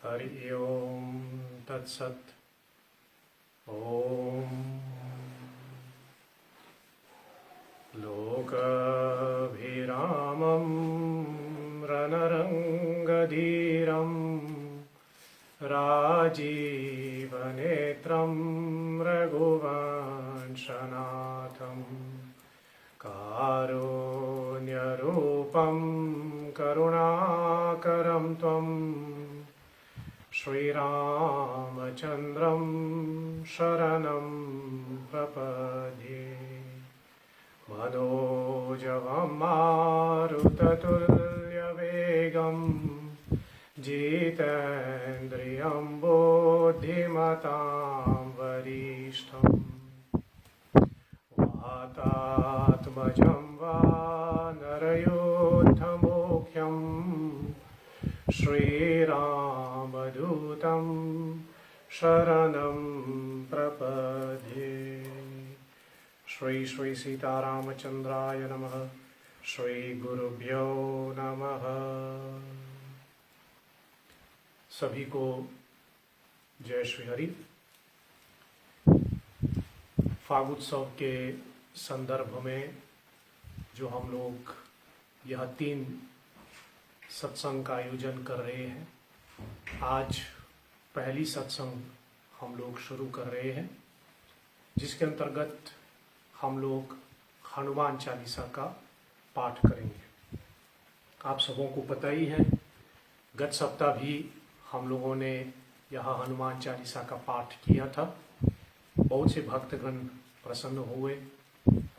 हरि ओम तत्सत। ओम लोकाभिरामं रणरङ्गधीरं राजीवनेत्रं रघुवंशनाथं कारुण्यरूपं करुणाकरं त्वं श्रीरामचन्द्रं शरणं प्रपद्ये। मनोजवं मारुततुल्यवेगं जितेन्द्रियं बुद्धिमतां वरिष्ठं वातात्मजं वानरयोद्धमुख्यं श्रीरामदूतं शरणं प्रपद्ये। श्री श्री सीतारामचंद्राय नमः। श्री गुरुभ्यो नमः। सभी को जय श्री हरि। फागुत्सव के संदर्भ में जो हम लोग यह 3 सत्संग का आयोजन कर रहे हैं, आज पहली सत्संग हम लोग शुरू कर रहे हैं, जिसके अंतर्गत हम लोग हनुमान चालीसा का पाठ करेंगे। आप सबों को पता ही है, गत सप्ताह भी हम लोगों ने यह हनुमान चालीसा का पाठ किया था। बहुत से भक्तगण प्रसन्न हुए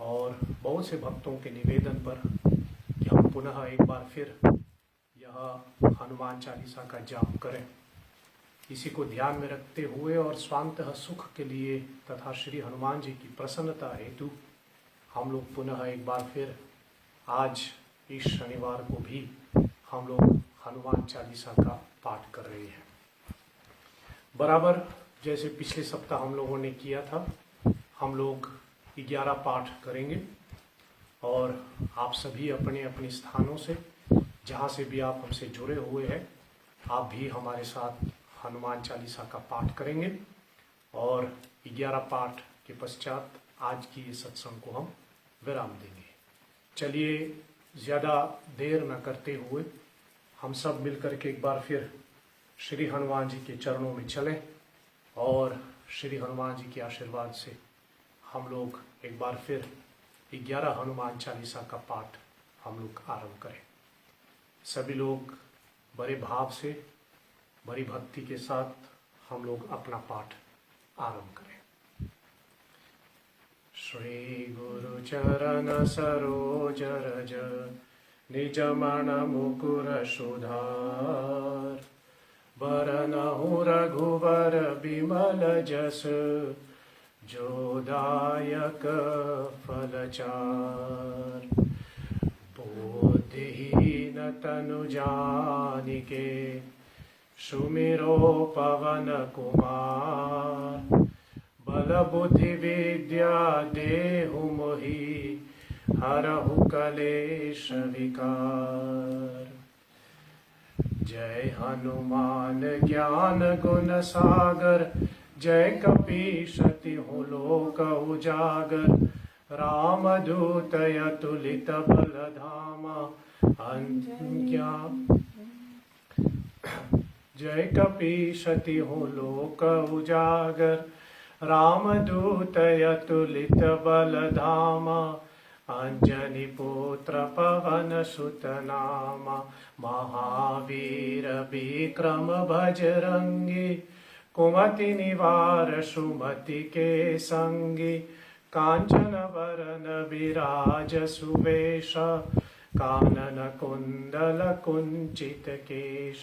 और बहुत से भक्तों के निवेदन पर कि हम पुनः एक बार फिर यह हनुमान चालीसा का जाप करें। इसी को ध्यान में रखते हुए और स्वांतः सुख के लिए तथा श्री हनुमान जी की प्रसन्नता हेतु हम लोग पुनः एक बार फिर आज इस शनिवार को भी हम लोग हनुमान चालीसा का पाठ कर रहे हैं। बराबर जैसे पिछले सप्ताह हम लोगों ने किया था, हम लोग 11 पाठ करेंगे और आप सभी अपने अपने स्थानों से, जहाँ से भी आप हमसे जुड़े हुए हैं, आप भी हमारे साथ हनुमान चालीसा का पाठ करेंगे और 11 पाठ के पश्चात आज की इस सत्संग को हम विराम देंगे। चलिए ज़्यादा देर न करते हुए हम सब मिलकर के एक बार फिर श्री हनुमान जी के चरणों में चलें और श्री हनुमान जी के आशीर्वाद से हम लोग एक बार फिर 11 हनुमान चालीसा का पाठ हम लोग आरंभ करें। सभी लोग बड़े भाव से, बड़ी भक्ति के साथ हम लोग अपना पाठ आरंभ करें। श्री गुरु चरण सरोज रज निज मन मुकुर सुधार, बरनहु रघुवर बिमल जस जो दायक फलचार। बुद्धिहीन तनु जानिके सुमिरो पवन कुमार, बल बुद्धि विद्या देहु मोहि हरहु कलेश विकार। जय हनुमान ज्ञान गुण सागर, जय कपीस तिहु लोक उजागर। रामदूत अतुलित बल धामा, जय कपीस तिहु लोक उजागर। रामदूत अतुलित बल धामा, अंजनी पुत्र पवन सुत नामा। महावीर विक्रम बजरंगी, कुमति निवार सुमति के संगी। कांचन वरन विराज सुवेश, कानन कुंडल कुंचित केश।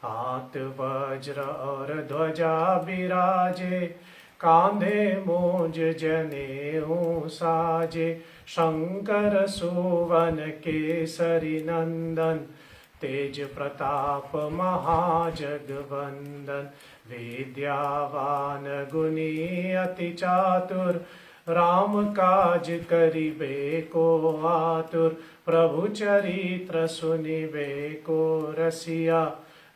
हाथ वज्र और ध्वजा विराजे, कांधे मोज जनेऊ साजे। शंकर सुवन केसरी नंदन, तेज प्रताप महाजगवंदन। विद्यावान गुणी अति चातुर, राम काज करिबे को आतुर। प्रभु चरित्र सुनिबे को रसिया,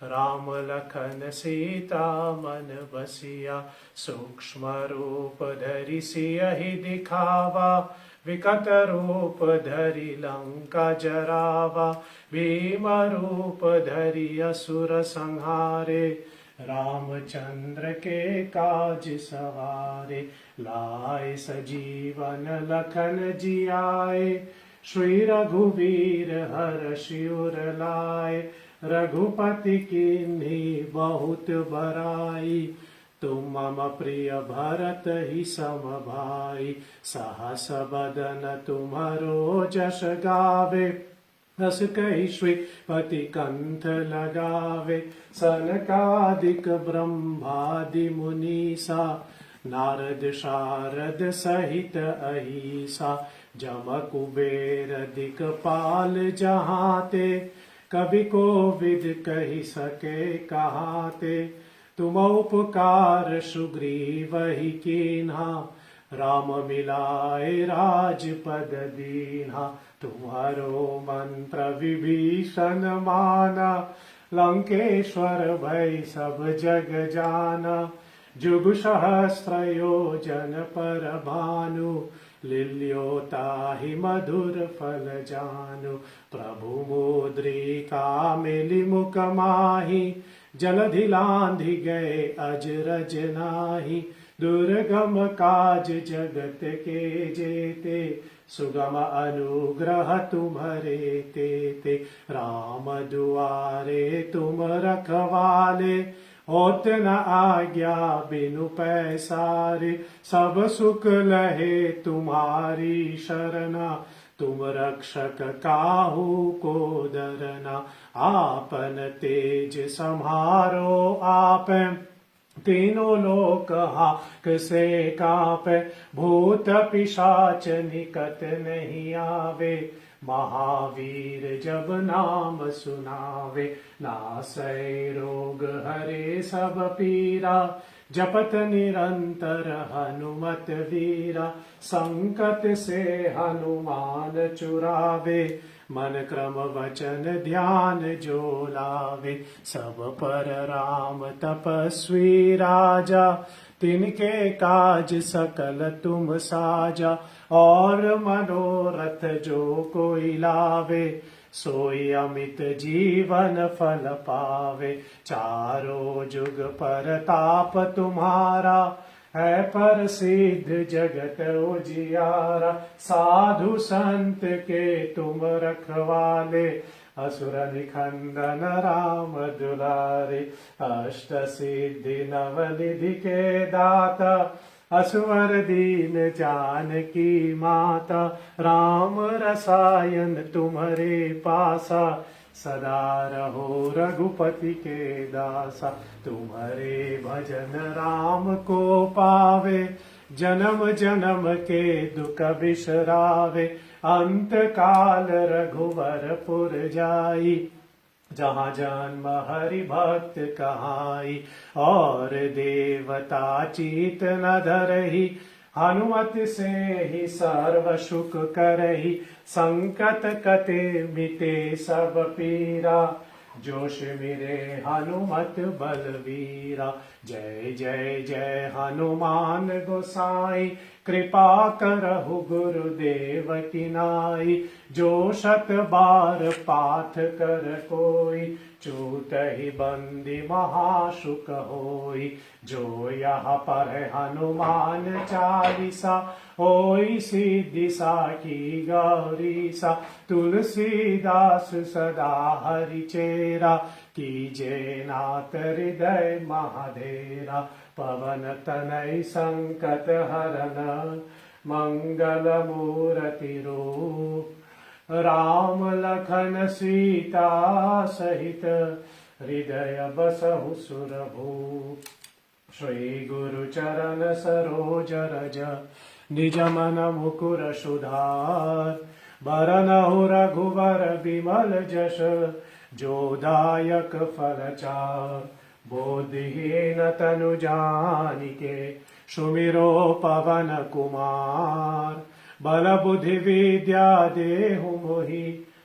राम लखन सीता मन बसिया, सूक्ष्म रूप धरि सियहि दिखावा, विकट रूप धरि लंका जरावा, भीम रूप धरि असुर संहारे, रामचंद्र के काज सवारे, लाए सजीवन लखन जियाए, श्री रघुवीर हर्षि उर लाए, रघुपति कीन्ही बहुत बड़ाई, तुम मम प्रिय भरत ही सम भाई, सहस बदन तुम्हारो जस गावे, रस कहि श्रीपति कंठ लगावे, सनकादिक ब्रह्मादि मुनीसा, नारद शारद सहित अहिसा, जम कुबेर दिक्पाल जहाते, कवि कोविद कहि सके कहाते, तुम उपकार सुग्रीवहि कीन्हा, राम मिलाए राजपद दीन्हा, तुम्हारो मंत्र विभीषण माना, लंकेश्वर भय सब जग जाना, जुग सहस्र योजन पर भानु, लील्योताहि मधुर फल जानु, प्रभु मुद्रिका मिली मुख माहि, जलधि लांघि गए अजरज नाही, दुर्गम काज जगत के जेते, सुगम अनुग्रह तुम्हारे तेते, राम दुआरे तुम रखवाले, होत न आज्ञा बिनु पैसारे, सब सुख लहे तुम्हारी शरणा, तुम रक्षक काहू को डरना, आपन तेज सम्हारो आपे, तीनों लोक हाक से कापे, भूत पिशाच निकट नहीं आवे, महावीर जब नाम सुनावे, नासै रोग हरे सब पीरा, जपत निरंतर हनुमत वीरा, संकट से हनुमान छुड़ावे, मन क्रम वचन ध्यान जो लावे, सब पर राम तपस्वी राजा, तिनके काज सकल तुम साजा, और मनोरथ जो कोई लावे, सोई अमित जीवन फल पावे, चारों जुग परताप तुम्हारा, है प्रसिद्ध जगत उजियारा, साधु संत के तुम रखवाले, असुर निखंदन राम दुलारे, अष्ट सिद्धि नवनिधि के दाता, असवर दीन जानकी माता, राम रसायन तुम्हारे पासा, सदा रहो रघुपति के दासा, तुम्हारे भजन राम को पावे, जन्म जन्म के दुख बिसरावे, अंत काल रघुवर पुर जाई, जहाँ जन्म हरि भक्त कहाई, और देवता चीत न धरही, हनुमत से ही सर्व सुख करही, संकट कटे मिटे सब पीरा, जोश मिरे हनुमत बलवीरा, जय जय जय हनुमान गोसाई, कृपा करहु गुरुदेव की नाई, जो शत बार पाठ कर कोई, चूत ही बंदी महासुख होई, जो यहाँ पर हनुमान चालीसा, होई सिद्धि साखी गौरीसा, तुलसीदास सदा हरि चेरा, कीजे नाथ हृदय महाधेरा, पवन तनय संकट हरन, मंगल मूर्ति रूप, राम लखन सीता सहित, हृदय बसहु सुरभूप, श्री गुरु चरण सरोज रज, निज मन मुकुर सुधार, बरनहु रघुवर विमल जस, जो दायक फल चार, बोधिहीन तनु जानिके, सुमिरो पवन कुमार, बल बुद्धि विद्या देहु मोहि,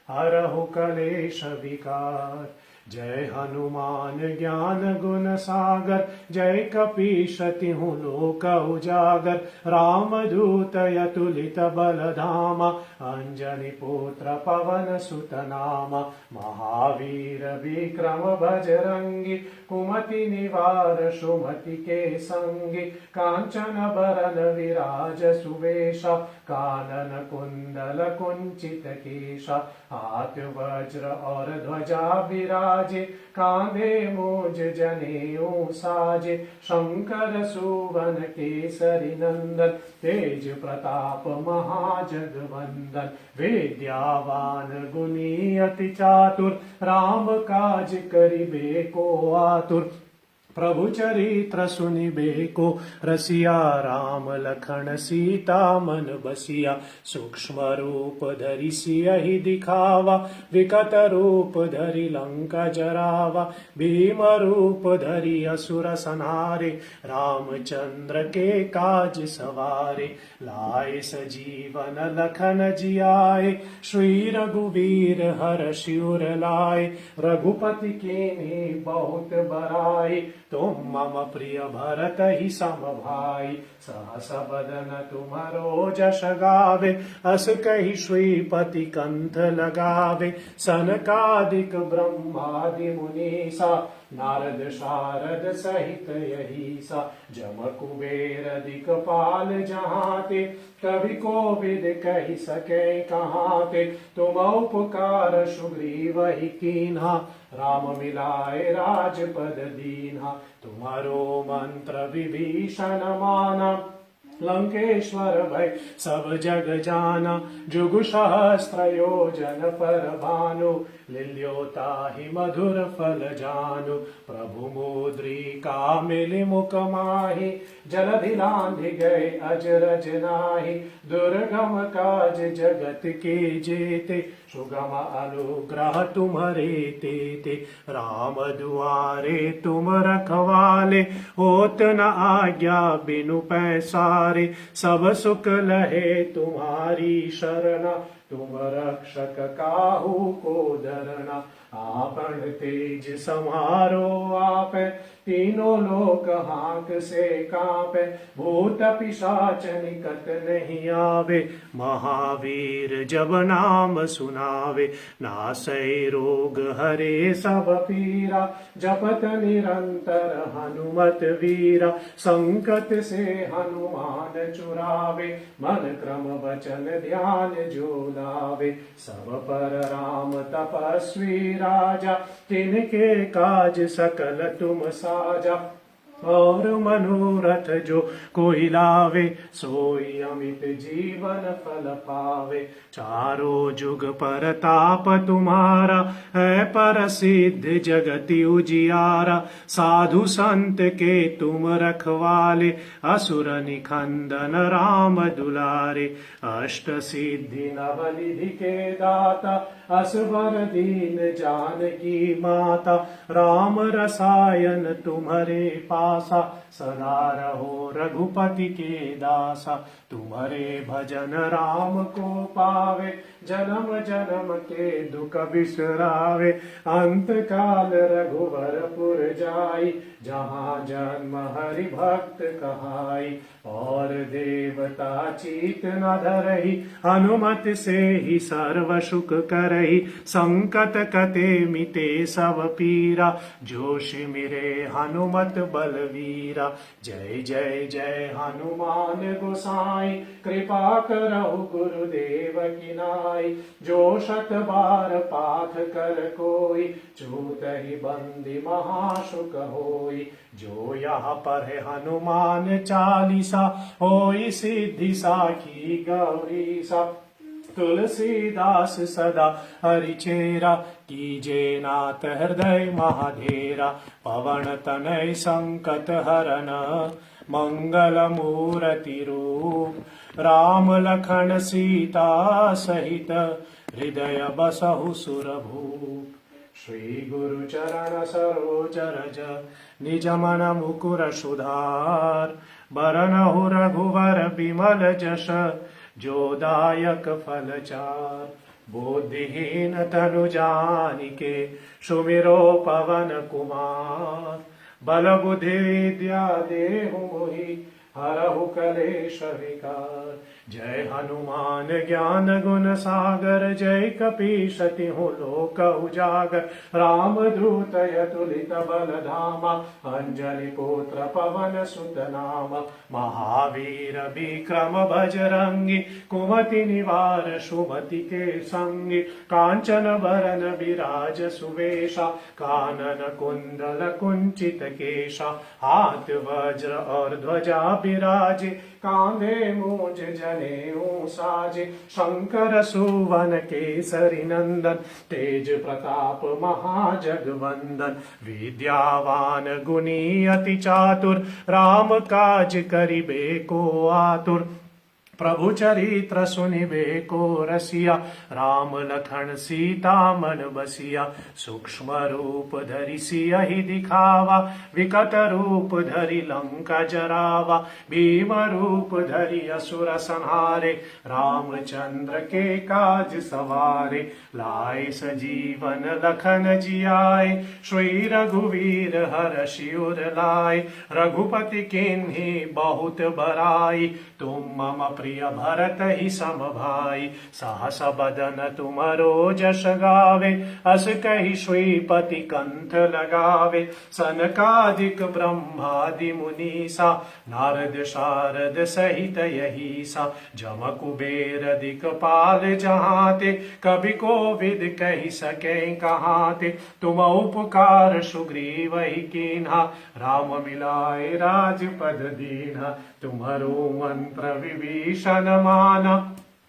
हरहु कलेश विकार, जय हनुमान ज्ञान गुण सागर, जय कपीश तिहु लोक उजागर। रामदूत अतुलित बल धामा, अंजनी पुत्र पवन सुत नामा। महावीर विक्रम बजरंगी, कुमति निवार सुमति के संगी। कांचन बरन विराज सुवेशा, कानन कुंडल कुंचित केशा। हाथ वज्र और ध्वजा विराजे, कांधे मूंज जनेऊ साजे। शंकर सुवन केसरी नंदन, तेज प्रताप महाजगवंदन। विद्यावान गुणी अति चातुर, राम काज करिबे को आतुर। प्रभु चरित्र सुनिबे को रसिया, राम लखन सीता मन बसिया। सूक्ष्म रूप धरि सियहि दिखावा, विकट रूप धरि लंका जरावा। भीम रूप धरि असुर संहारे, रामचंद्र के काज सवारे। लाए सजीवन लखन जियाए, श्री रघुवीर हर्षि उर लाए। रघुपति कीन्ही बहुत बड़ाई, तुम मम प्रिय भरत ही सम भाई। सहस बदन तुम्हारो जस गावे, अस कहि श्रीपति कंठ लगावे। सनकादिक ब्रह्मादि मुनीसा, नारद शारद सहित यहीसा। जम कुबेर दिक्पाल जहाते, कवि कोविद कहि सके कहाते। तुम उपकार सुग्रीव ही कीन्हा, राम मिलाए राजपद दीन्हा। तुम्हारो मंत्र विभीषण माना, लंकेश्वर भय सब जग जाना। जुग सहस्त्र योजन पर भानु, लिल्योताहि मधुर फल जानु। प्रभु मुद्रिका मिलि मुख माहि, जलधि लांघि गए अजरज नाहि। दुर्गम काज जगत के जेते, सुगम अनुग्रह तुम्हारे तेते। राम दुआरे तुम रखवाले, होत न आज्ञा बिनु पैसारे। सब सुख लहे तुम्हारी शरणा, तुम रक्षक काहू को डरना। आपन तेज समारो आपे, तीनों लोक हाक से कांपे। भूत पिशाच निकट नहीं आवे, महावीर जब नाम सुनावे। नासै रोग हरे सब पीरा, जपत निरंतर हनुमत वीरा। संकट से हनुमान छुड़ावे, मन क्रम वचन ध्यान जो लावे। सब पर राम तपस्वी राजा, तिनके काज सकल तुम साजा। और मनोरथ जो कोई लावे, सोई अमित जीवन फल पावे। चारों जुग परताप तुम्हारा, है प्रसिद्ध जगति उजियारा। साधु संत के तुम रखवाले, असुर निखंदन राम दुलारे। अष्ट सिद्धि नवनिधि के दाता, असवर दीन जानकी माता। राम रसायन तुम्हारे पासा, सदा रहो रघुपति के दासा। तुम्हारे भजन राम को पावे, जन्म जन्म के दुख बिसरावे। अंत काल रघुवरपुर जाई, जहाँ जन्म हरि भक्त कहाई। और देवता चीत न धरहि, हनुमत से ही सर्व सुख करहि। संकट कटे मिटे सब पीरा, जो सिमरे हनुमत बलवीरा। जय जय जय हनुमान गोसाई, कृपा करहु गुरुदेव की नाई। जो शत बार पाठ कर कोई, छूटहि बंदी महासुख होई। जो यहाँ पर है हनुमान चालीसा, होई सिद्धि साखी गौरीसा। तुलसीदास सदा हरिचेरा, कीजे नाथ हृदय महाधेरा। पवन तनय संकट हरन, मंगल मूर्ति रूप। राम लखन सीता सहित, हृदय बसहु सुरभूप। श्री गुरु चरण सरोज रज, निज मन मुकुर सुधार। बरनहु रघुवर बिमल जस, जो दायक फल चार। बुद्धिहीन तनु जानिके सुमिरो पवन कुमार। बल बुद्धि विद्या देहु मोहि हरहु कलेश विकार। जय हनुमान ज्ञान गुण सागर जय कपीश तिहु लोक उजागर। राम दूत अतुलित बल धामा अंजलि पुत्र पवन सुत नामा। महावीर विक्रम बजरंगी कुमति निवार सुमति के संगी। कांचन बरन विराज सुवेशा कानन कुंडल कुंचित केशा। हाथ वज्र और ध्वजा विराजे कांधे मूंज जनेऊ साजे। शंकर सुवन केसरी नंदन तेज प्रताप महाजगवंदन। विद्यावान गुणी अति चातुर राम काज करिबे को आतुर। प्रभु चरित्र सुनिबे को रसिया राम लखन सीता मन बसिया। सूक्ष्म रूप धरि सियहि दिखावा विकट रूप धरि लंका जरावा। भीम रूप धरि असुर संहारे रामचंद्र के काज सवारे। लाए सजीवन लखन जियाए श्री रघुवीर हर्षि उर लाए। रघुपति किन्ही बहुत बड़ाई तुम मम प्रिय भरत ही सम भाई। सहस बदन तुमरो जस गावे अस कहि श्रीपति कंठ लगावे। सनकादिक ब्रह्मादि मुनीसा नारद शारद सहित यहीसा। जम कुबेर दिक्पाल जहाते कवि कोविद कहि सके कहाते। तुम उपकार सुग्रीव ही कीन्हा राम मिलाए राजपद दीन्हा। तुम्हारो मंत्र विभीषण माना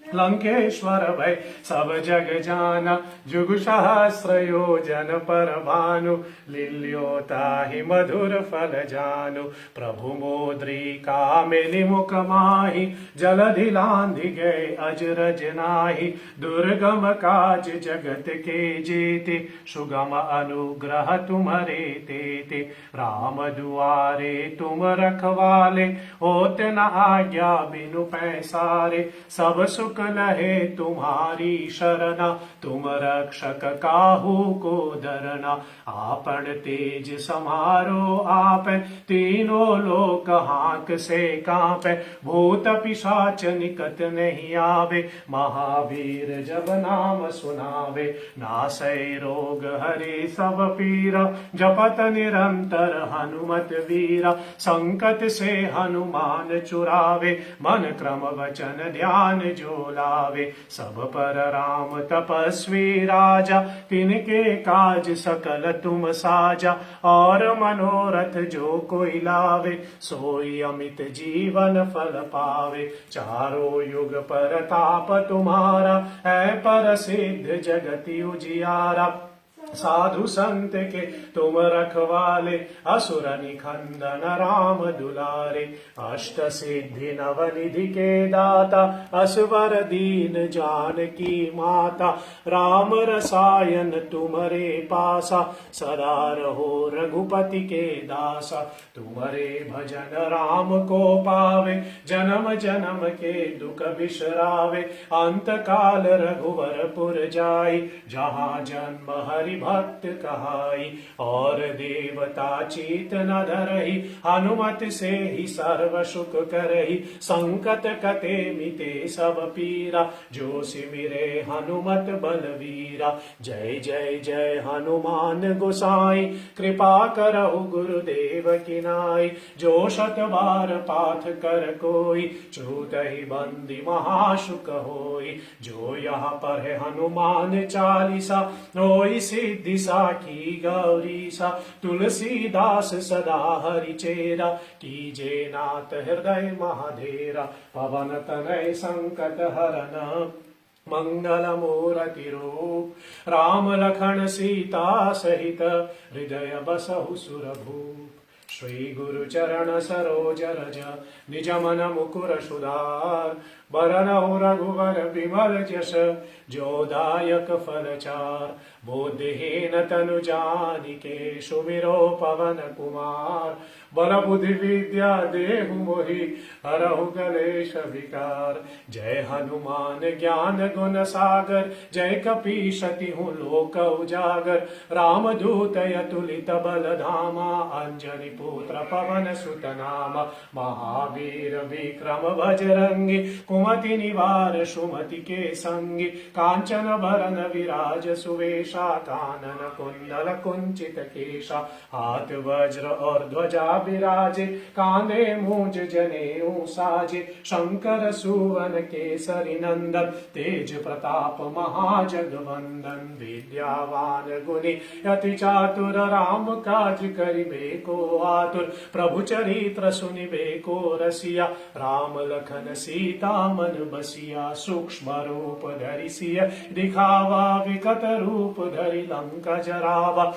लंकेश्वर भय सब जग जाना। जुग सहस्र योजन पर भानु लील्यो ताहि मधुर फल जानु। प्रभु मोद्रिका मेलि मुख माहि जलधि लांघि गए अजरज नाही। दुर्गम काज जगत के जेते सुगम अनुग्रह तुम्हारे तेते। राम दुआरे तुम रखवाले होत न आज्ञा बिनु पैसारे। सब सुख लहे तुम्हारी शरणा तुम रक्षक काहू को डरना। आपन तेज समारो आप तीनों लोक हाक से कांपे। भूत पिशाच निकट नहीं आवे महावीर जब नाम सुनावे। नासै रोग हरे सब पीरा जपत निरंतर हनुमत वीरा। संकट से हनुमान चुरावे मन क्रम वचन ध्यान जो लावे। सब पर राम तपस्वी राजा तिनके काज सकल तुम साजा। और मनोरथ जो कोई लावे सोई अमित जीवन फल पावे। चारों युग पर ताप तुम्हारा है प्रसिद्ध जगति उजियारा। साधु संत के तुम रखवाले असुर निखंदन राम दुलारे। अष्ट सिद्धि नवनिधि के दाता असवर दीन जानकी माता। राम रसायन तुम्हारे पासा सदा रहो रघुपति के दासा। तुम्हारे भजन राम को पावे जन्म जन्म के दुख बिसरावे। अंत काल रघुवर पुर जाई जहाँ जन्म हरि भक्त कहाई। और देवता चीत न धरहि हनुमत से ही सर्व सुख करहि। संकट कटे मिटे सब पीरा जो सिमिरे हनुमत बलवीरा। जय जय जय हनुमान गोसाई कृपा करहु गुरुदेव की नाई। जो शत बार पाठ कर कोई छूटहि बंदी महासुख होई। जो यहाँ पर है हनुमान चालीसा होई सिद्धि साखी गौरीसा। तुलसीदास सदा हरि चेरा कीजे नाथ हृदय महाधेरा। पवन तनय संकट हरन मंगल मूर्ति रूप। राम लखन सीता सहित हृदय बसहु सुरभूप। श्री गुरु चरण सरोज रज निज मन मुकुर सुधार। बरनहु रघुवर विमल जस जो दायक फल चार। बुद्धिहीन तनु जानिके सुमिरो पवन कुमार। बल बुद्धि विद्या देहु मोहि हरहु कलेश विकार। जय हनुमान ज्ञान गुण सागर जय कपीशति हूँ लोक उजागर। राम दूत अतुलित बल धामा अंजनी पुत्र पवन सुत नामा। महावीर विक्रम बजरंगी कुमति निवार सुमति के संगी। कांचन भरन विराज सुवेशा कानन कुंडल कुंचित केशा। हाथ वज्र और ध्वजा विराजे कांधे मूंज जनेऊ साजे। शंकर सुवन केसरी नंदन तेज प्रताप महाजगवंदन। विद्यावान गुणी अति चातुर राम काज करिबे को आतुर। प्रभु चरित्र सुनिबे को रसिया राम लखन सीता मन बसिया। सूक्ष्म रूप धरि सिय दिखावा विकट रूप धरि लंका जरावा।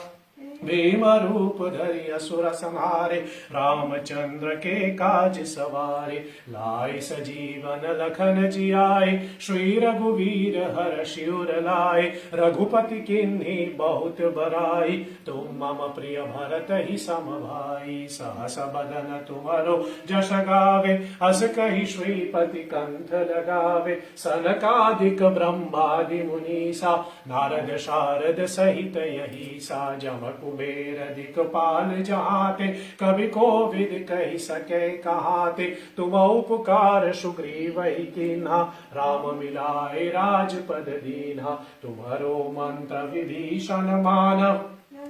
भीम रूप धरि असुर संहारे रामचंद्र के काज सवारे। लाए सजीवन लखन जियाए श्री रघुवीर हर्षि उर लाए। रघुपति किन्ही बहुत बड़ाई तुम मम प्रिय भरत ही सम भाई। सहस बदन तुम्हारो जस गावे अस कहि श्रीपति कंठ लगावे। सनकादिक ब्रह्मादि मुनीसा नारद शारद सहित यही सा। जम कुबेर दिक्पाल जहाते कवि कोविद कहि सके कहाते। तुम उपकार सुग्रीव ही कीन्हा राम मिलाए राजपद दीन्हा। तुम्हारो मंत्र विभीषण माना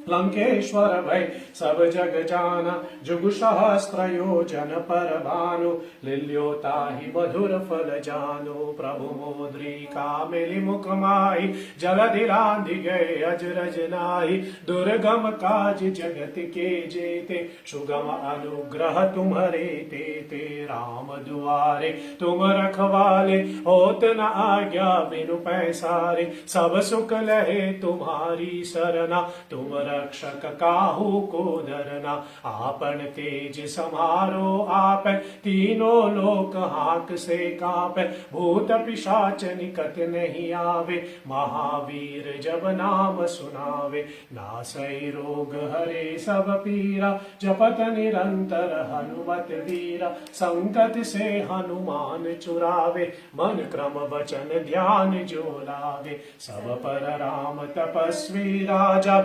लंकेश्वर भय सब जग जाना। जुग सहस्त्र योजन पर भानु लील्यो ताहि मधुर फल जानो। प्रभु मुद्रिका मिली मुख माहि जलधि लांघि गए अजरज नाहि। दुर्गम काज जगत के जेते सुगम अनुग्रह तुम्हारे तेते। राम दुआरे तुम रखवाले होत न आज्ञा बिनु पैसारे। सब सुख लहे तुम्हारी सरना तुम रक्षक काहू को डरना। आपन तेज समारो आप तीनों लोक हाक से कापे। भूत पिशाच निकट नहीं आवे महावीर जब नाम सुनावे। नासै रोग हरे सब पीरा जपत निरंतर हनुमत वीरा। संकट से हनुमान चुरावे मन क्रम वचन ध्यान जो लावे। सब पर राम तपस्वी राजा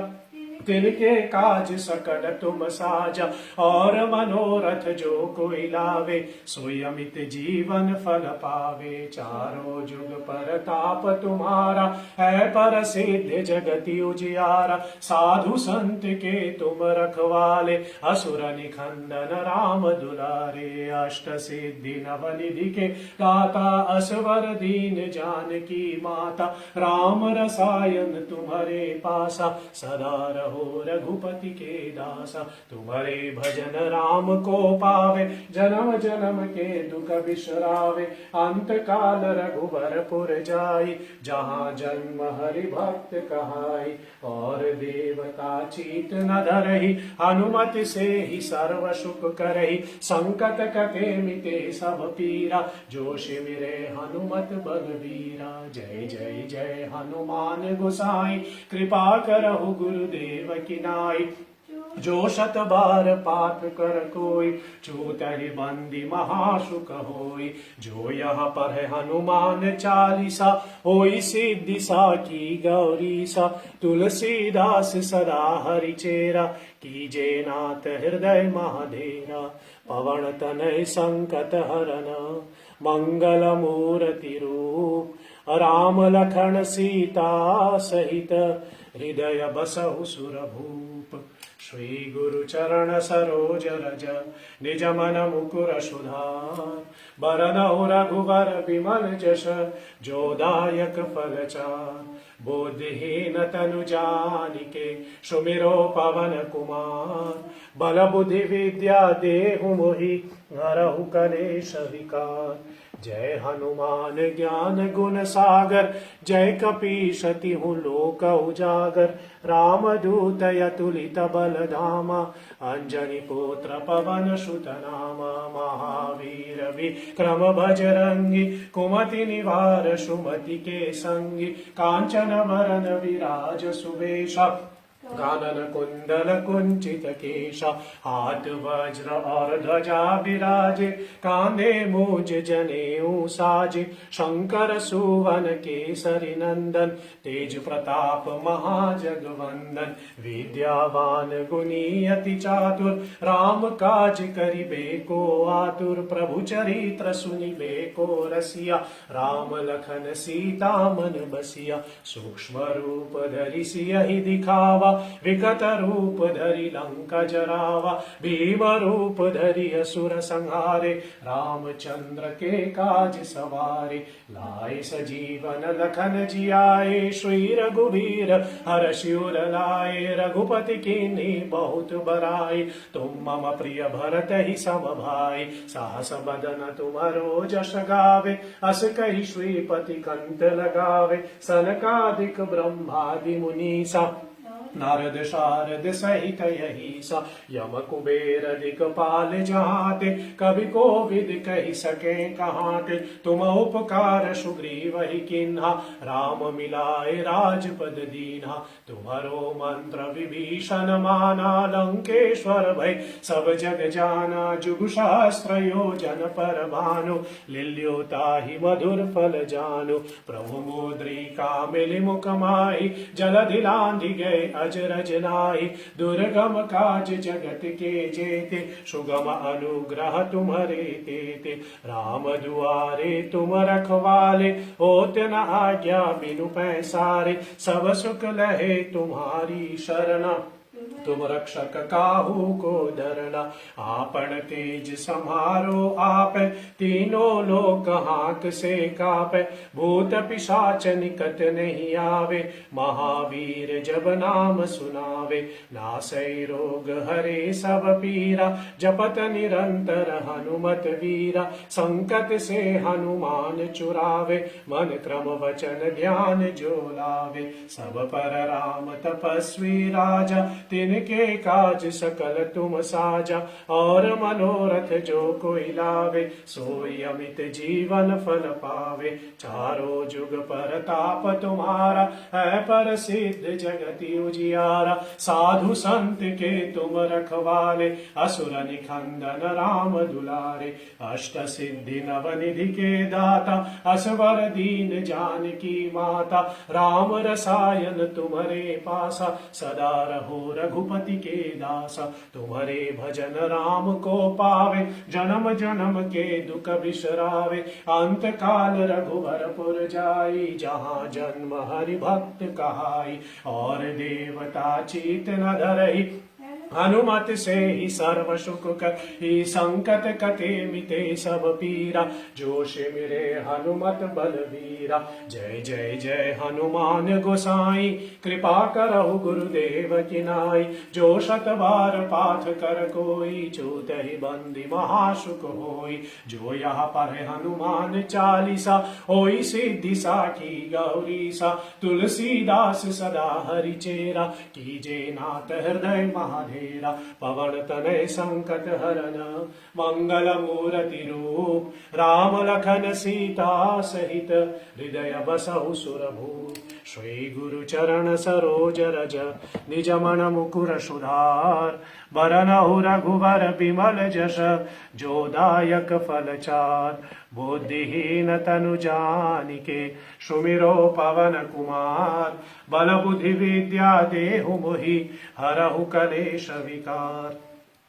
तिनके काज सकल तुम साजा। और मनोरथ जो कोई लावे सोई अमित जीवन फल पावे। चारों जुग पर ताप तुम्हारा है पर सिद्ध जगति उजियारा। साधु संत के तुम रखवाले असुर निखंदन राम दुलारे। अष्ट सिद्धि नवनिधि के दाता असवर दीन जानकी माता। राम रसायन तुम्हारे पासा सदा रहो रघुपति के दासा। तुम्हारे भजन राम को पावे जन्म जन्म के दुख बिसरावे। अंत काल रघुबर पुर जाई जहाँ जन्म हरि भक्त कहाई। और देवता चीत न धरहि हनुमत से ही सर्व सुख करहि। संकट कटे मिटे सब पीरा जो शिविरे हनुमत बलवीरा। जय जय जय हनुमान गोसाई कृपा करहु गुरुदेव की नाई। जो शत बार पाठ कर कोई छूटहि बंदी महासुख होई। जो यह पढ़े हनुमान चालीसा होई सिद्धि साकी गौरी सा। तुलसीदास सदा हरि चेरा कीजे नाथ हृदय महाधेरा। पवन तनय संकट हरन मंगल मूर्ति रूप। राम लखन सीता सहित हृदय बसहु सुरभूप। श्री गुरु चरण सरोज रज निज मन मुकुर सुधार। बरनउँ रघुवर विमल जस जो दायक फल चार। बुद्धिहीन तनु जानिके सुमिरो पवन कुमार। बल बुद्धि विद्या देहु मोहि हरहु कलेश विकार। जय हनुमान ज्ञान गुण सागर जय कपीशति हूँ लोक उजागर। राम दूत अतुलित बल धामा अंजनी पुत्र पवन सुत नामा। महावीर विक्रम बजरंगी कुमति निवार सुमति के संगी। कांचन जीवन वरन विराज सुवेशा कानन कुंडल कुंचित केशा हाथ वज्र और ध्वजा विराजे कांधे मूज जनेऊ साजे शंकर सुवन केसरी नंदन तेज प्रताप महाजगवंदन विद्यावान गुणी अति चातुर राम काज करिबे को आतुर प्रभु चरित्र सुनिबे को रसिया राम लखन सीता मन बसिया सूक्ष्म रूप धरि सियहि दिखावा विकट रूप धरि लंका जरावा भीम रूप धरि असुर संहारे रामचंद्र के काज सवारे लाए सजीवन लखन जियाए श्री रघुवीर हर्षि उर लाए रघुपति कीन्ही बहुत बड़ाई तुम मम प्रिय भरत ही सम भाई साहस बदन तुम्हारो जस गावे अस कहि श्रीपति कंठ लगावे सनकादिक ब्रह्मादि मुनीसा नारद शारद सहित यही सा यम कुबेर दिक्पाल जहाते कवि कोविद कहि सके कहाते तुम उपकार सुग्रीव ही किन्हा राम मिलाए राजपद दीन्हा तुम्हारो मंत्र विभीषण माना लंकेश्वर भय सब जग जाना जुग सहस्त्र योजन पर भानु लिल्योताहि मधुर फल जानु प्रभु मुद्रिका मिलि मुख माहि जलधि लांघि गए अजरज लाई दुर्गम काज जगत के जेते सुगम अनुग्रह तुम्हारे तेते राम दुआरे तुम रखवाले होत न आज्ञा बिनु पैसारे सब सुख लहे तुम्हारी शरणा तुम रक्षक काहू को डरना आपन तेज समारो आप तीनों लोक हाथ से कापे भूत पिशाच निकट नहीं आवे महावीर जब नाम सुनावे नासै रोग हरे सब पीरा जपत निरंतर हनुमत वीरा संकट से हनुमान चुरावे मन क्रम वचन ध्यान जो लावे सब पर राम तपस्वी राजा तिनके काज सकल तुम साजा और मनोरथ जो कोई लावे सोई अमित जीवन फल पावे चारों जुग पर ताप तुम्हारा है पर सिद्ध जगति उजियारा साधु संत के तुम रखवाले असुर निखंदन राम दुलारे अष्ट सिद्धि नवनिधि के दाता असवर दीन जानकी माता राम रसायन तुम्हारे पासा सदा रहो रघुपति के दासा तुम्हारे भजन राम को पावे जन्म जन्म के दुख बिसरावे अंत काल रघुवरपुर जाई जहाँ जन्म हरि भक्त कहाई और देवता चीत न धरई हनुमत से ही सर्व सुख ही संकट कटे मिटे सब पीरा जोश मिरे हनुमत बलवीरा जय जय जय हनुमान गोसाई कृपा करहु गुरुदेव की नाई जो शत बार पाठ कर कोई छूत ही बंदी महासुख होई जो यहाँ पर हनुमान चालीसा होई सिद्धि साखी गौरी सा तुलसीदास सदा हरि चेरा कीजे नाथ हृदय महादेव पवन तनय संकट हरन मंगल मूर्ति रूप राम लखन सीता सहित हृदय बसहु सुरभूप श्री गुरु चरण सरोज रज निज मन मुकुर सुधार बरनहु रघुवर बिमल जस जोदायक फल चार बुद्धिहीन तनु जानिके सुमिरो पवन कुमार बल बुद्धि विद्या देहु मोहि हरहु कलेश विकार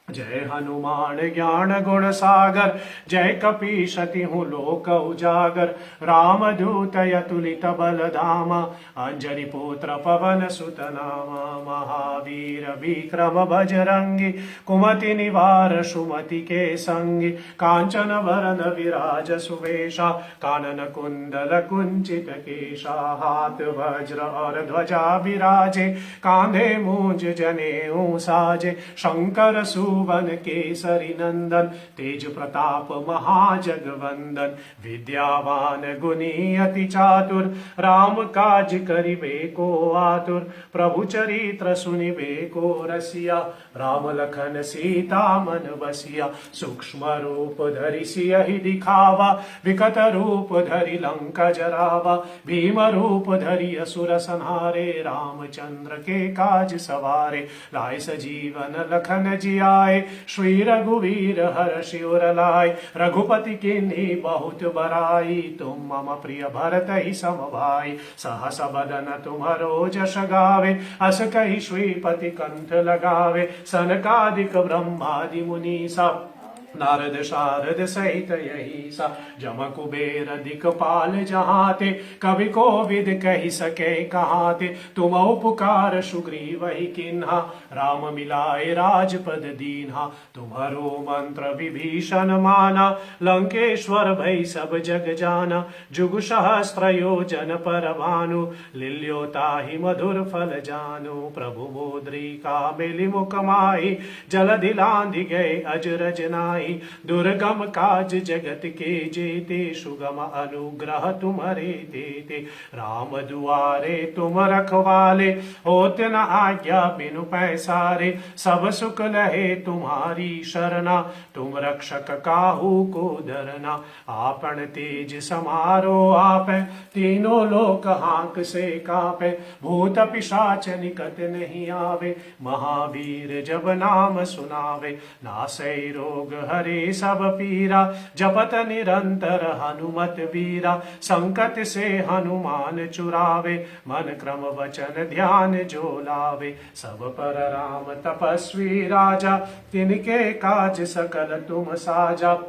जय हनुमान ज्ञान गुण सागर जय कपीशति हूँ लोक उजागर राम दूत अतुलित बल धामा अंजनी पुत्र पवन सुत नामा महावीर विक्रम बजरंगी कुमति निवार सुमति के संगी कांचन वरन विराज सुवेशा कानन कुंडल कुंचित केशा हाथ वज्र और ध्वजा विराजे कांधे मूंज जनेऊ साजे शंकर सु सुवन केसरी नंदन, तेज प्रताप महाजगवंदन, विद्यावान गुणी अति चातुर, राम काज करिबे को आतुर, प्रभु चरित्र सुनिबे को रसिया, राम लखन सीता मन बसिया, सूक्ष्म रूप धरि सियहि दिखावा, विकट रूप धरि लंका जरावा, भीम रूप धरि असुर संहारे, रामचंद्र के काज सवारे, लाए सजीवन लखन जियाए, श्री रघुवीर हर्षि उर लाए, रघुपति किन्ही बहुत बड़ाई, तुम मम प्रिय भरत ही सम भाई, सहस बदन तुम्हरो जस गावे, अस कहि श्रीपति कंठ लगावे, सनकादिक ब्रह्मादि मुनीसा, नारद शारद सहित यही सा, जम कुबेर दिक्पाल जहाते, कवि कोविद कहि सके कहाते, तुम उपकार सुग्रीव ही किन्हा, राम मिलाए राजपद दीन्हा, तुम्हरो मंत्र विभीषण माना, लंकेश्वर भई सब जग जाना, जुग सहस्त्र योजन पर भानु, लिल्यो ताहि मधुर फल जानु, प्रभु मुद्रिका मिलि मुख माहि, जलधि लांघि गए अजरज नाहि, दुर्गम काज जगत के जेते, सुगम अनुग्रह तुम्हारे देते, राम दुआरे तुम रखवाले, होत न आज्ञा बिनु पैसारे, सब सुख लहे तुम्हारी शरणा, तुम रक्षक काहू को डरना, आपन तेज समारो आपै, तीनों लोक हांक से कापै, भूत पिशाच निकट नहीं आवे, महावीर जब नाम सुनावे, नासै रोग हरे सब पीरा, जपत निरंतर हनुमत वीरा, संकट से हनुमान चुरावे, मन क्रम वचन ध्यान जो लावे, सब पर राम तपस्वी राजा, तिनके काज सकल तुम साजा,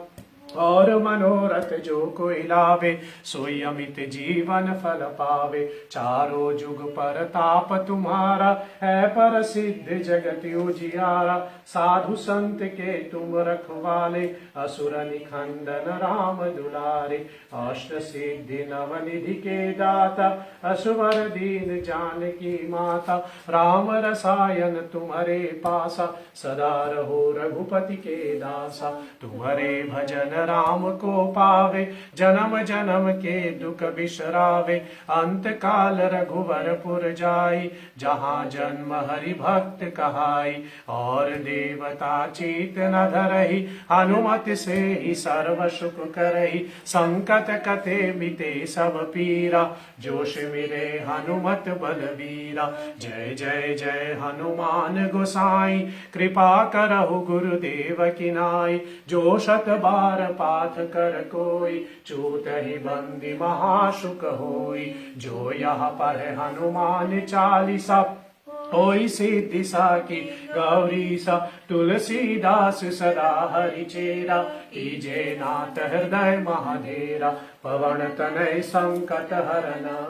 और मनोरथ जो कोई लावे, सोई अमित जीवन फल पावे, चारों जुग पर ताप तुम्हारा, है पर सिद्ध जगत उजियारा, साधु संत के तुम रखवाले, असुर निखंदन राम दुलारे, अष्ट सिद्धि नव निधि के दाता, असुवर दीन जानकी माता, राम रसायन तुम्हारे पासा, सदा रहो रघुपति के दासा, तुम्हारे भजन राम को पावे, जन्म जन्म के दुख बिसरावे, अंत काल रघुवरपुर जाई, जहाँ जन्म हरि भक्त कहाई, और देवता चीत न धरहि, हनुमत से ही सर्व सुख करहि, संकट कटे मिटे सब पीरा, जोश मिले हनुमत बलवीरा, जय जय जय हनुमान गोसाई, कृपा करहु गुरुदेव की नाई, जो शत बार पाठ कर कोई, छूट ही बंदी महासुख होई, जो यह पढ़े हनुमान चालीसा, होई सिद्धि साकी गौरी सा, तुलसीदास सदा हरि चेरा, कीजे नाथ हृदय महाधेरा, पवन तनय संकट हरना,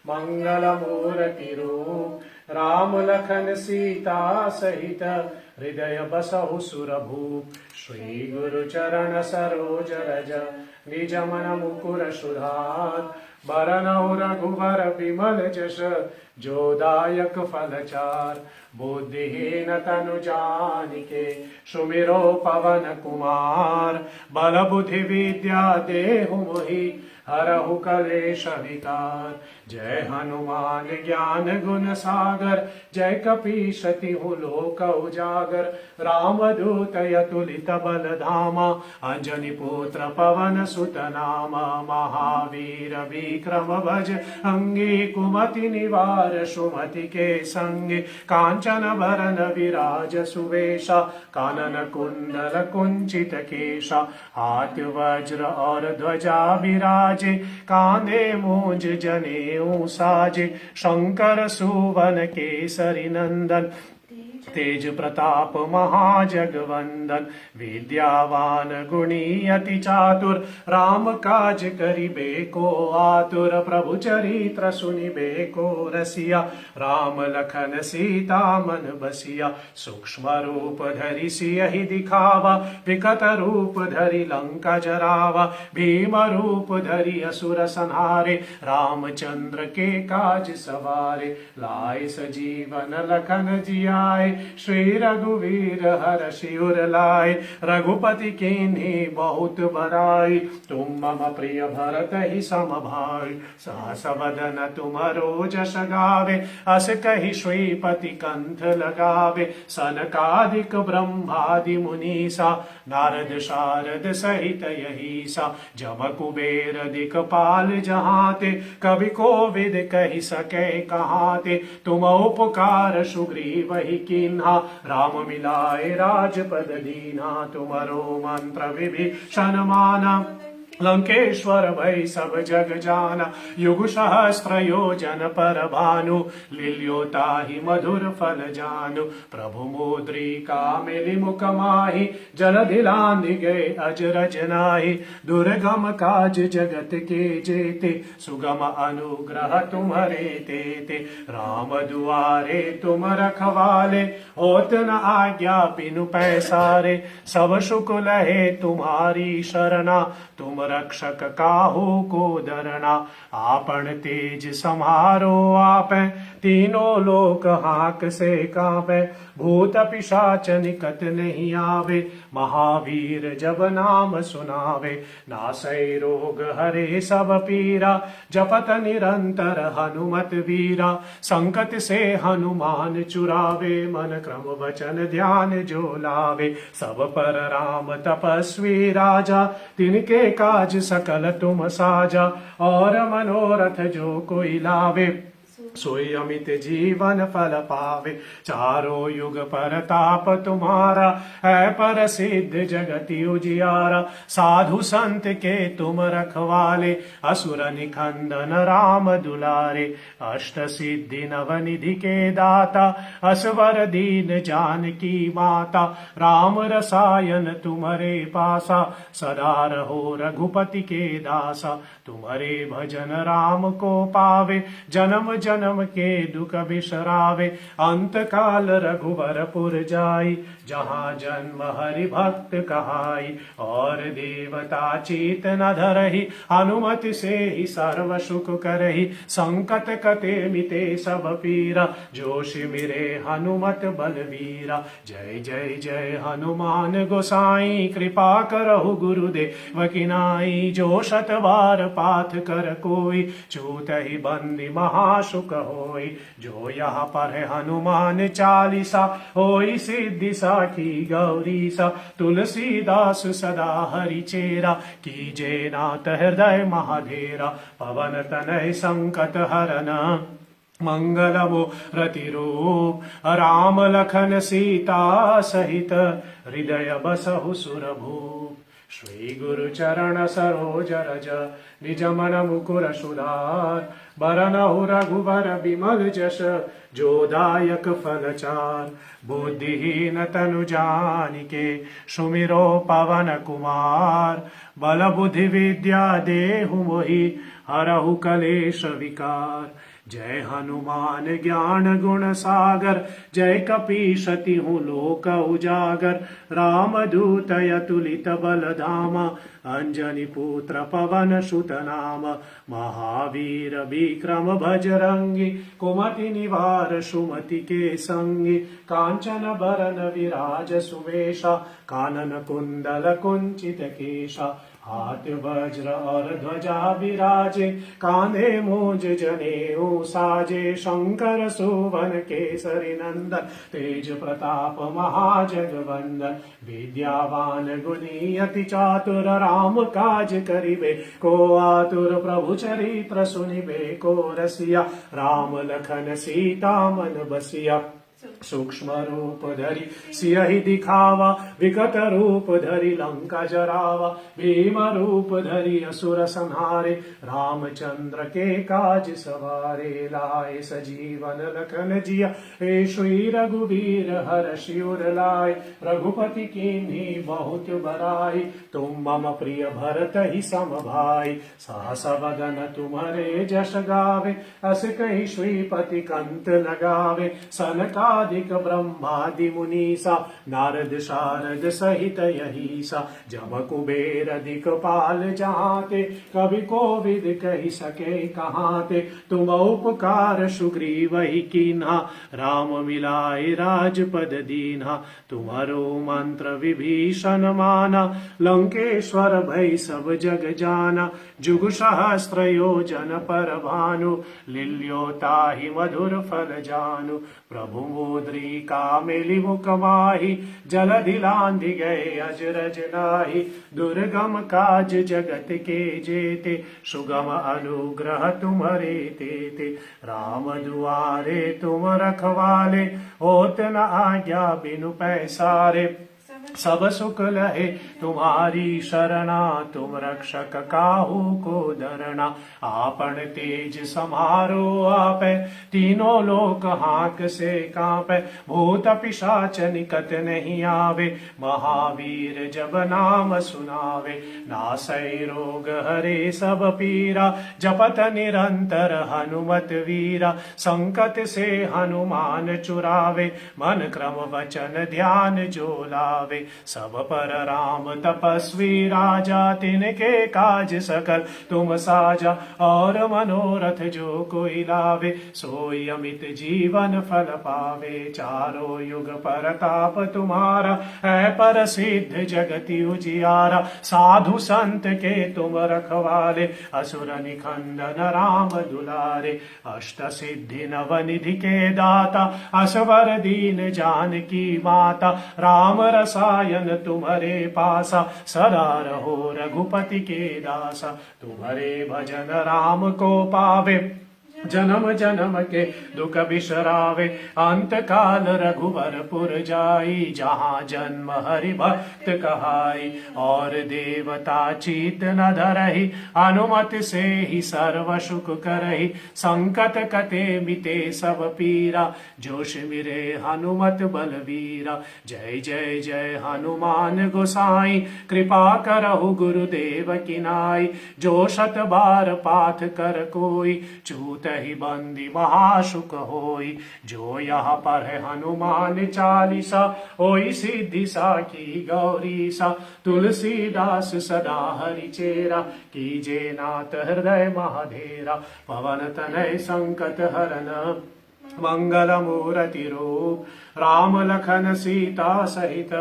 मंगल मूर्ति रूप, राम लखन सीता सहित, हृदय बसहु सुरभूप, श्री गुरु चरण सरोज रज, निज मन मुकुर सुधार, बरनउँ रघुवर विमल जस, जो दायक फलचार, बुद्धिहीन तनु जानिके, सुमिरो पवन कुमार, बल बुद्धि विद्या देहु मोहि, हरहु कलेश विकार, जय हनुमान ज्ञान गुण सागर, जय कपीस तिहु लोक उजागर, रामदूत अतुलित बल धामा, अंजनी पुत्र पवन सुत नामा, महावीर विक्रम भज अंगी, कुमति निवार सुमति के संगे, कांचन भरन विराज सुवेशा, कानन कुंडल कुंचित केशा, हाथ वज्र और ध्वजा विराज, कांधे मूंज जनेऊ साजे, शंकर सुवन केसरी नंदन, तेज प्रताप महाजगवंदन, विद्यावान गुणी अति चातुर, राम काज करिबे को आतुर, प्रभु चरित्र सुनिबे को रसिया, राम लखन सीता मन बसिया, सूक्ष्म रूप धरि सियहि दिखावा, विकट रूप धरि लंका जरावा, भीम रूप धरि असुर संहारे, रामचंद्र के काज सवारे, लाए सजीवन लखन जियाए, श्री रघुवीर हर शिवर लाए। रघुपति कीन्ही बहुत बड़ाई, तुम मम प्रिय भरत ही सम भाई। सहस वदन तुमरो जस गावे, अस कहि श्रीपति कंठ लगावे। सनकादिक ब्रह्मादि मुनीसा, नारद शारद सहित यहीसा। जम कुबेर दिक्पाल जहाते, कवि कोविद कहि सके कहाते। तुम उपकार सुग्रीव ही कीन्हा, राम मिलाए राजपद दीन्हा। तुमरो मंत्र विभीषण माना, लंकेश्वर भय सब जग जाना। युग सहस्त्र योजन पर भानु, लील्योताहि मधुर फल जानु। प्रभु मुद्रिका मिलि मुख माहि, जलधि लांघि गए अजरज नाहि। दुर्गम काज जगत के जेते, सुगम अनुग्रह तुम्हरे तेते। राम दुआरे तुम रखवाले, होत न आज्ञा बिनु पैसारे। सब सुख लहे तुम्हारी शरणा, तुम रक्षक काहू को डरना। आपन तेज समारो आपै, तीनों लोक हाक से कांपै। भूत पिशाच निकट नहीं आवे, महावीर जब नाम सुनावे। नासै रोग हरे सब पीरा, जपत निरंतर हनुमत वीरा। संकट से हनुमान चुरावे, मन क्रम वचन ध्यान जो लावे। सब पर राम तपस्वी राजा, तिनके काज सकल तुम साजा। और मनोरथ जो कोई लावे, सोई अमित जीवन फल पावे। चारों युग परताप तुम्हारा, है प्रसिद्ध जगति उजियारा। साधु संत के तुम रखवाले, असुर निखंदन राम दुलारे। अष्ट सिद्धि नवनिधि के दाता, असवर दीन जानकी माता। राम रसायन तुम्हारे पासा, सदा रहो रघुपति के दासा। तुम्हारे भजन राम को पावे, जन्म जन्म के दुख बिसरावे। अंत काल रघुवरपुर जाई, जहाँ जन्म हरि भक्त कहाई। और देवता चीत न धरहि, हनुमति से ही सर्व सुख करहि। संकट कटे मिटे सब पीरा, जो शिमिरे हनुमत बलवीरा। जय जय जय हनुमान गोसाई, कृपा करहु गुरुदेव की नाई। जो शत बार पाठ कर कोई, छूट ही बंदी महासुख होई। जो यहाँ पर है हनुमान चालीसा, होई सिद्धि साखी गौरीसा। तुलसीदास सदा हरि चेरा, कीजे नाथ हृदय महाधेरा। पवन तनय संकट हरन, मंगल मूर्ति रूप। राम लखन सीता सहित, हृदय बसहु सुरभूप। श्री गुरु चरण सरोज रज, निज मन मुकुर सुधार। बरनहु रघुवर बिमल जस, जो दायक फल चार। बुद्धिहीन तनु जानिके, सुमिरो पवन कुमार। बल बुद्धि विद्या देहु मोहि, हरहु कलेश विकार। जय हनुमान ज्ञान गुण सागर, जय कपीस तिहु लोक उजागर। राम दूत अतुलित बल धामा, अंजनी पुत्र पवन सुत नाम। महावीर विक्रम भजरंगी, कुमति निवार सुमति के संगी। कांचन बरन विराज सुवेशा, कानन कुंडल कुंचित केशा। हाथ वज्र और ध्वजा विराजे, कांधे मूंज जनेऊ साजे। शंकर सुवन केसरी नंदन, तेज प्रताप महाजगवंदन। विद्यावान गुणी अति चातुर, राम काज करिबे को आतुर। प्रभु चरित्र सुनिबे को रसिया, राम लखन सीता मन बसिया। सूक्ष्म रूप धरि सियहि दिखावा, विकट रूप धरि लंका जरावा। भीम रूप धरि असुर संहारे, रामचंद्र के काज सवारे। लाए सजीवन लखन जिया, हे श्री रघुवीर हर शिवर लाए। रघुपति कीन्ही बहुत बड़ाई, तुम मम प्रिय भरत ही सम भाई। सहस वदन तुम्हारे जस गावे, अस कहि श्रीपति कंठ लगावे। सनका सनकादिक ब्रह्मादि मुनीसा नारद शारद सहित यही सा जब कुबेर दिक्पाल जहाते कवि कोविद कही सके कहाते तुम उपकार सुग्रीव ही कीन्हा राम मिलाए राजपद दीन्हा तुम्हारो मंत्र विभीषण माना लंकेश्वर भई सब जग जाना जुग सहस्त्र योजन पर भानु लील्योताहि मधुर फल जानु प्रभु मुद्रिका मिली मुख माही जलधि लांघि गए अजरज नाही दुर्गम काज जगत के जेते सुगम अनुग्रह तुम्हारे तेते राम दुआरे तुम रखवाले होत न आज्ञा बिनु पैसारे सब सुख लहे तुम्हारी शरणा तुम रक्षक काहू को डरना आपन तेज समारो आपे तीनों लोक हाक से कांपे भूत पिशाच निकट नहीं आवे महावीर जब नाम सुनावे नासै रोग हरे सब पीरा जपत निरंतर हनुमत वीरा संकट से हनुमान चुरावे मन क्रम वचन ध्यान जो लावे सब पर राम तपस्वी राजा तिनके काज सकल तुम साजा और मनोरथ जो कोई लावे सोई अमित जीवन फल पावे चारों युग परताप तुम्हारा है पर सिद्ध जगति उजियारा साधु संत के तुम रखवाले असुर निखंदन राम दुलारे अष्ट सिद्धि नवनिधि के दाता असवर दीन जानकी माता राम रसायन तुम्हारे पासा सदा रहो रघुपति के दासा तुम्हारे भजन राम को पावे जन्म जन्म के दुख बिसरावे अंत काल रघुवरपुर जाई जहाँ जन्म हरि भक्त कहाई और देवता चीत न धरहि अनुमत से ही सर्व सुख करहि संकट कटे मिटे सब पीरा जोश मिरे हनुमत बलवीरा जय जय जय हनुमान गोसाई कृपा करहु गुरुदेव की नाई जो शत बार पाठ कर कोई चूत ही बंदी महासुख होई जो यहाँ पर है हनुमान चालीसा होई सिद्धि साखी गौरी सा तुलसीदास सदा हरि चेरा कीजे नाथ हृदय महाधेरा पवन तनय संकट हरन मंगल मूर्ति रूप राम लखन सीता सहित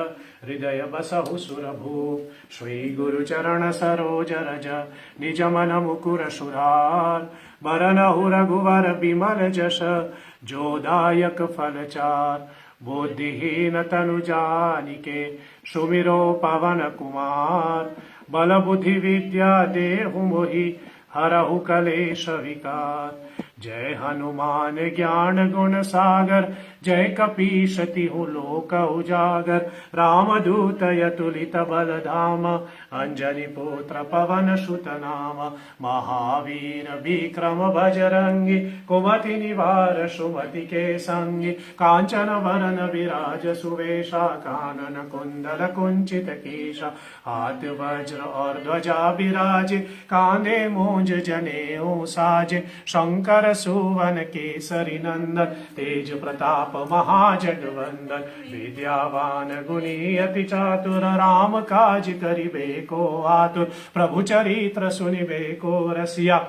हृदय बसहु सुरभूप श्री गुरु चरण सरोज रज निज मन मुकुर सुधार बरनहु रघुवर बिमल जस जोदायक फल चार बुद्धिहीन तनु जानिके सुमिरो पवन कुमार बल बुद्धि विद्या देहु मोहि हरहु कलेश विकार जय हनुमान ज्ञान गुण सागर जय कपीश तिहु लोक उजागर रामदूत यतुलित बल धाम अंजनी पुत्र पवन सुत नाम महावीर विक्रम बजरंगी कुमति निवार सुमति के संगी कांचन वरन विराज सुवेशा कानन कुंडल कुंचित केशा हाथ वज्र और ध्वजा विराजे कांधे मूंज जनेऊ साजे शंकर सुवन केसरी नंदन तेज प्रताप महाजगवंदन विद्यावान गुणी अति चातुर राम काज करिबे को आतुर प्रभु चरित्र सुनिबे को रसिया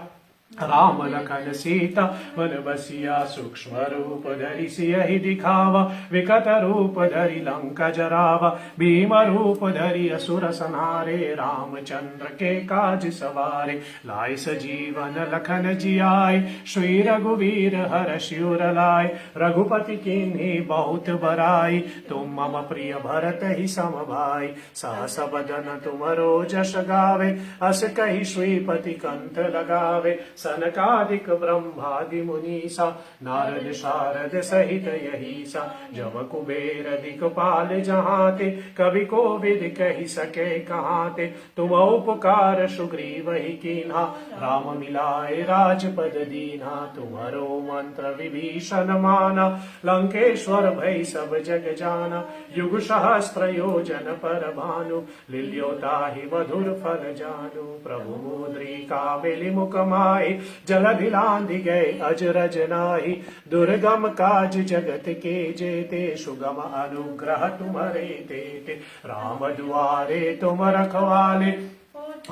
राम लखन सीता वन बसिया सूक्ष्म रूप धरि सियहि दिखावा विकट रूप धरि लंका जरावा भीम रूप धरि असुर संहारे रामचंद्र के काज सवारे लाए सजीवन लखन जियाए श्री रघुवीर हर शिवर लाए रघुपति कीन्ही बहुत बराई तुम मम प्रिय भरत ही सम भाई सहस बदन तुमरो जस गावे अस कहि श्रीपति कंठ लगावे सनकादिक ब्रह्मादि मुनीसा नारद शारद सहित यही सा जब कुबेर दिक्पाल जहाते कवि कोविद कही सके कहाते तुम उपकार सुग्रीव ही कीन्हा राम मिलाए राजपद दीन्हा तुम्हारो मंत्र विभीषण माना लंकेश्वर भई सब जग जाना युग सहस्त्र योजन पर भानु लील्योताहि मधुर फल जानु प्रभु मुद्रिका मिलि मुख माहि जाए, जलधि लांघि गए अजरज नाही। दुर्गम काज जगत के जेते, सुगम अनुग्रह तुम्हारे तेते। राम दुआरे तुम रखवाले,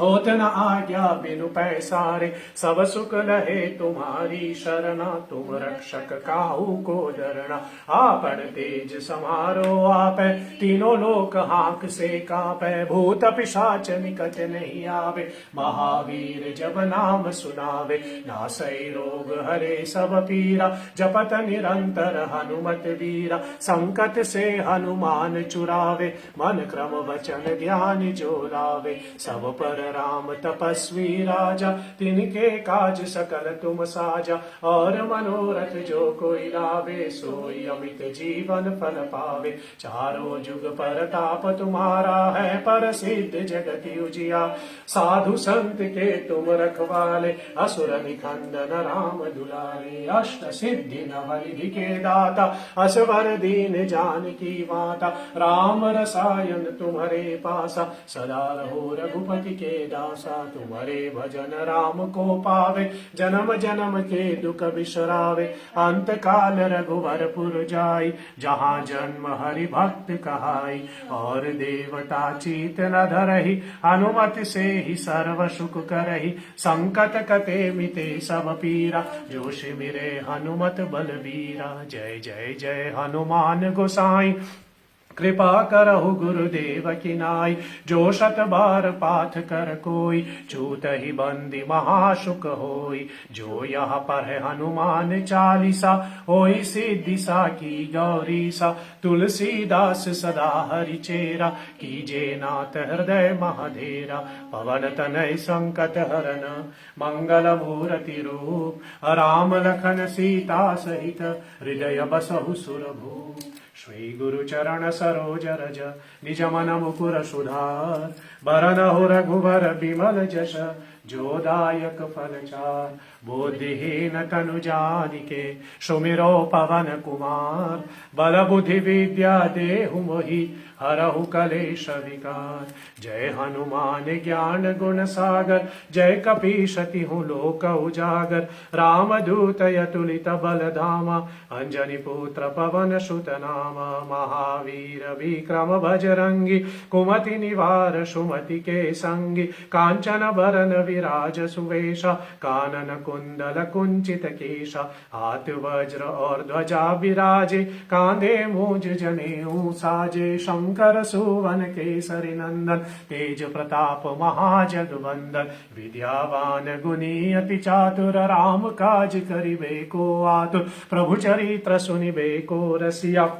होत न आज्ञा बिनु पैसारे। सब सुख लहे तुम्हारी शरणा, तुम रक्षक काहू को डरना। आपन तेज समारो आपै, तीनों लोक हांक से कांपै। भूत पिशाच निकट नहीं आवे, महावीर जब नाम सुनावे। नासै रोग हरे सब पीरा, जपत निरंतर हनुमत वीरा। संकट से हनुमान छुड़ावे, मन क्रम वचन ध्यान जो लावे। सब पर राम तपस्वी राजा, तिनके काज सकल तुम साजा। और मनोरथ जो कोई लावे, सोई अमित जीवन फल पावे। चारों जुग परताप तुम्हारा है, प्रसिद्ध जगति उजिया। साधु संत के तुम रखवाले, असुर निकंदन राम दुलारे। अष्ट सिद्धि नवनिधि के दाता, असवर दीन जानकी माता। राम रसायन तुम्हारे पासा, सदा रहो रघुपति के दासा। तुम्हारे भजन राम को पावे, जन्म जन्म के दुख बिसरावे। अंत काल रघुवरपुर जाई, जहाँ जन्म हरि भक्त कहाई। और देवता चीत न धरहि, हनुमत से ही सर्व सुख करहि। संकट कटे मिटे सब पीरा, जो शिमिरे हनुमत बलबीरा। जय जय जय हनुमान गोसाई, कृपा करहु गुरुदेव की नाई। जो शत बार पाठ कर कोई, छूट ही बंदी महासुख होई। जो यहाँ पर है हनुमान चालीसा, होई सिद्धि सा की गौरी सा। तुलसीदास सदा हरि चेरा, कीजे नाथ हृदय महाधेरा। पवन तनय संकट हरन, मंगल मूर्ति रूप। राम लखन सीता सहित, हृदय बसहु सुरभूप। श्री गुरु चरण सरोज रज, निज मन मुकुर सुधार। बरनहु रघुवर बिमल जस, जो दायक फल चार। बुद्धिहीन तनु जानिके, सुमिरो पवन कुमार। बल बुद्धि विद्या देहु मोहि, हरहु कलेश विकार। जय हनुमान ज्ञान गुण सागर, जय कपीस तिहु लोक उजागर। राम दूत अतुलित बल धामा, अंजनी पुत्र पवन सुत नामा। महावीर विक्रम बजरंगी, कुमति निवार सुमति के संगी। कांचन बरन विराज सुवेशा, कानन कुंडल कुंचित केशा। हाथ वज्र और ध्वजा विराजे, कांधे मूंज जनेऊ साजे। शंकर सुवन केसरी नंदन, तेज प्रताप महाजगवंदन। विद्यावान गुणी अति चातुर, राम काज करिबे को आतुर। प्रभु चरित्र सुनिबे को रसिया,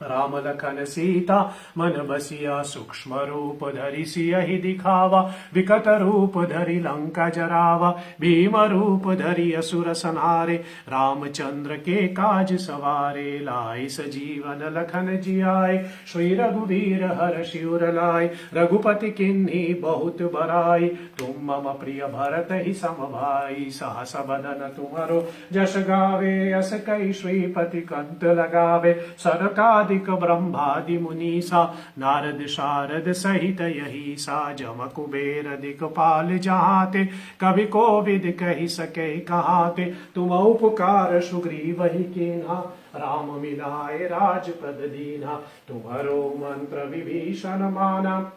राम लखन सीता मन बसिया। सूक्ष्म रूप धरि सियहि दिखावा, विकट रूप धरि लंका जरावा। भीम रूप धरि असुर संहारे, रामचंद्र के काज सवारे। लाए सजीवन लखन जियाए, श्री रघुवीर हर्षि उर लाए। रघुपति किन्ही बहुत बड़ाई, तुम मम प्रिय भरत ही सम भाई। सहस बदन तुम्हारो जस गावे, अस कई श्रीपति कंठ लगावे। सरकार ब्रह्मादि मुनीसा, नारद शारद सहित यही सा। जम कुबेर दिक्पाल जहाते, कवि कोविद कहि सके कहाते। तुम उपकार सुग्रीव ही कीन्हा, राम मिलाए राजपद दीन्हा। तुम्हारो मंत्र विभीषण माना,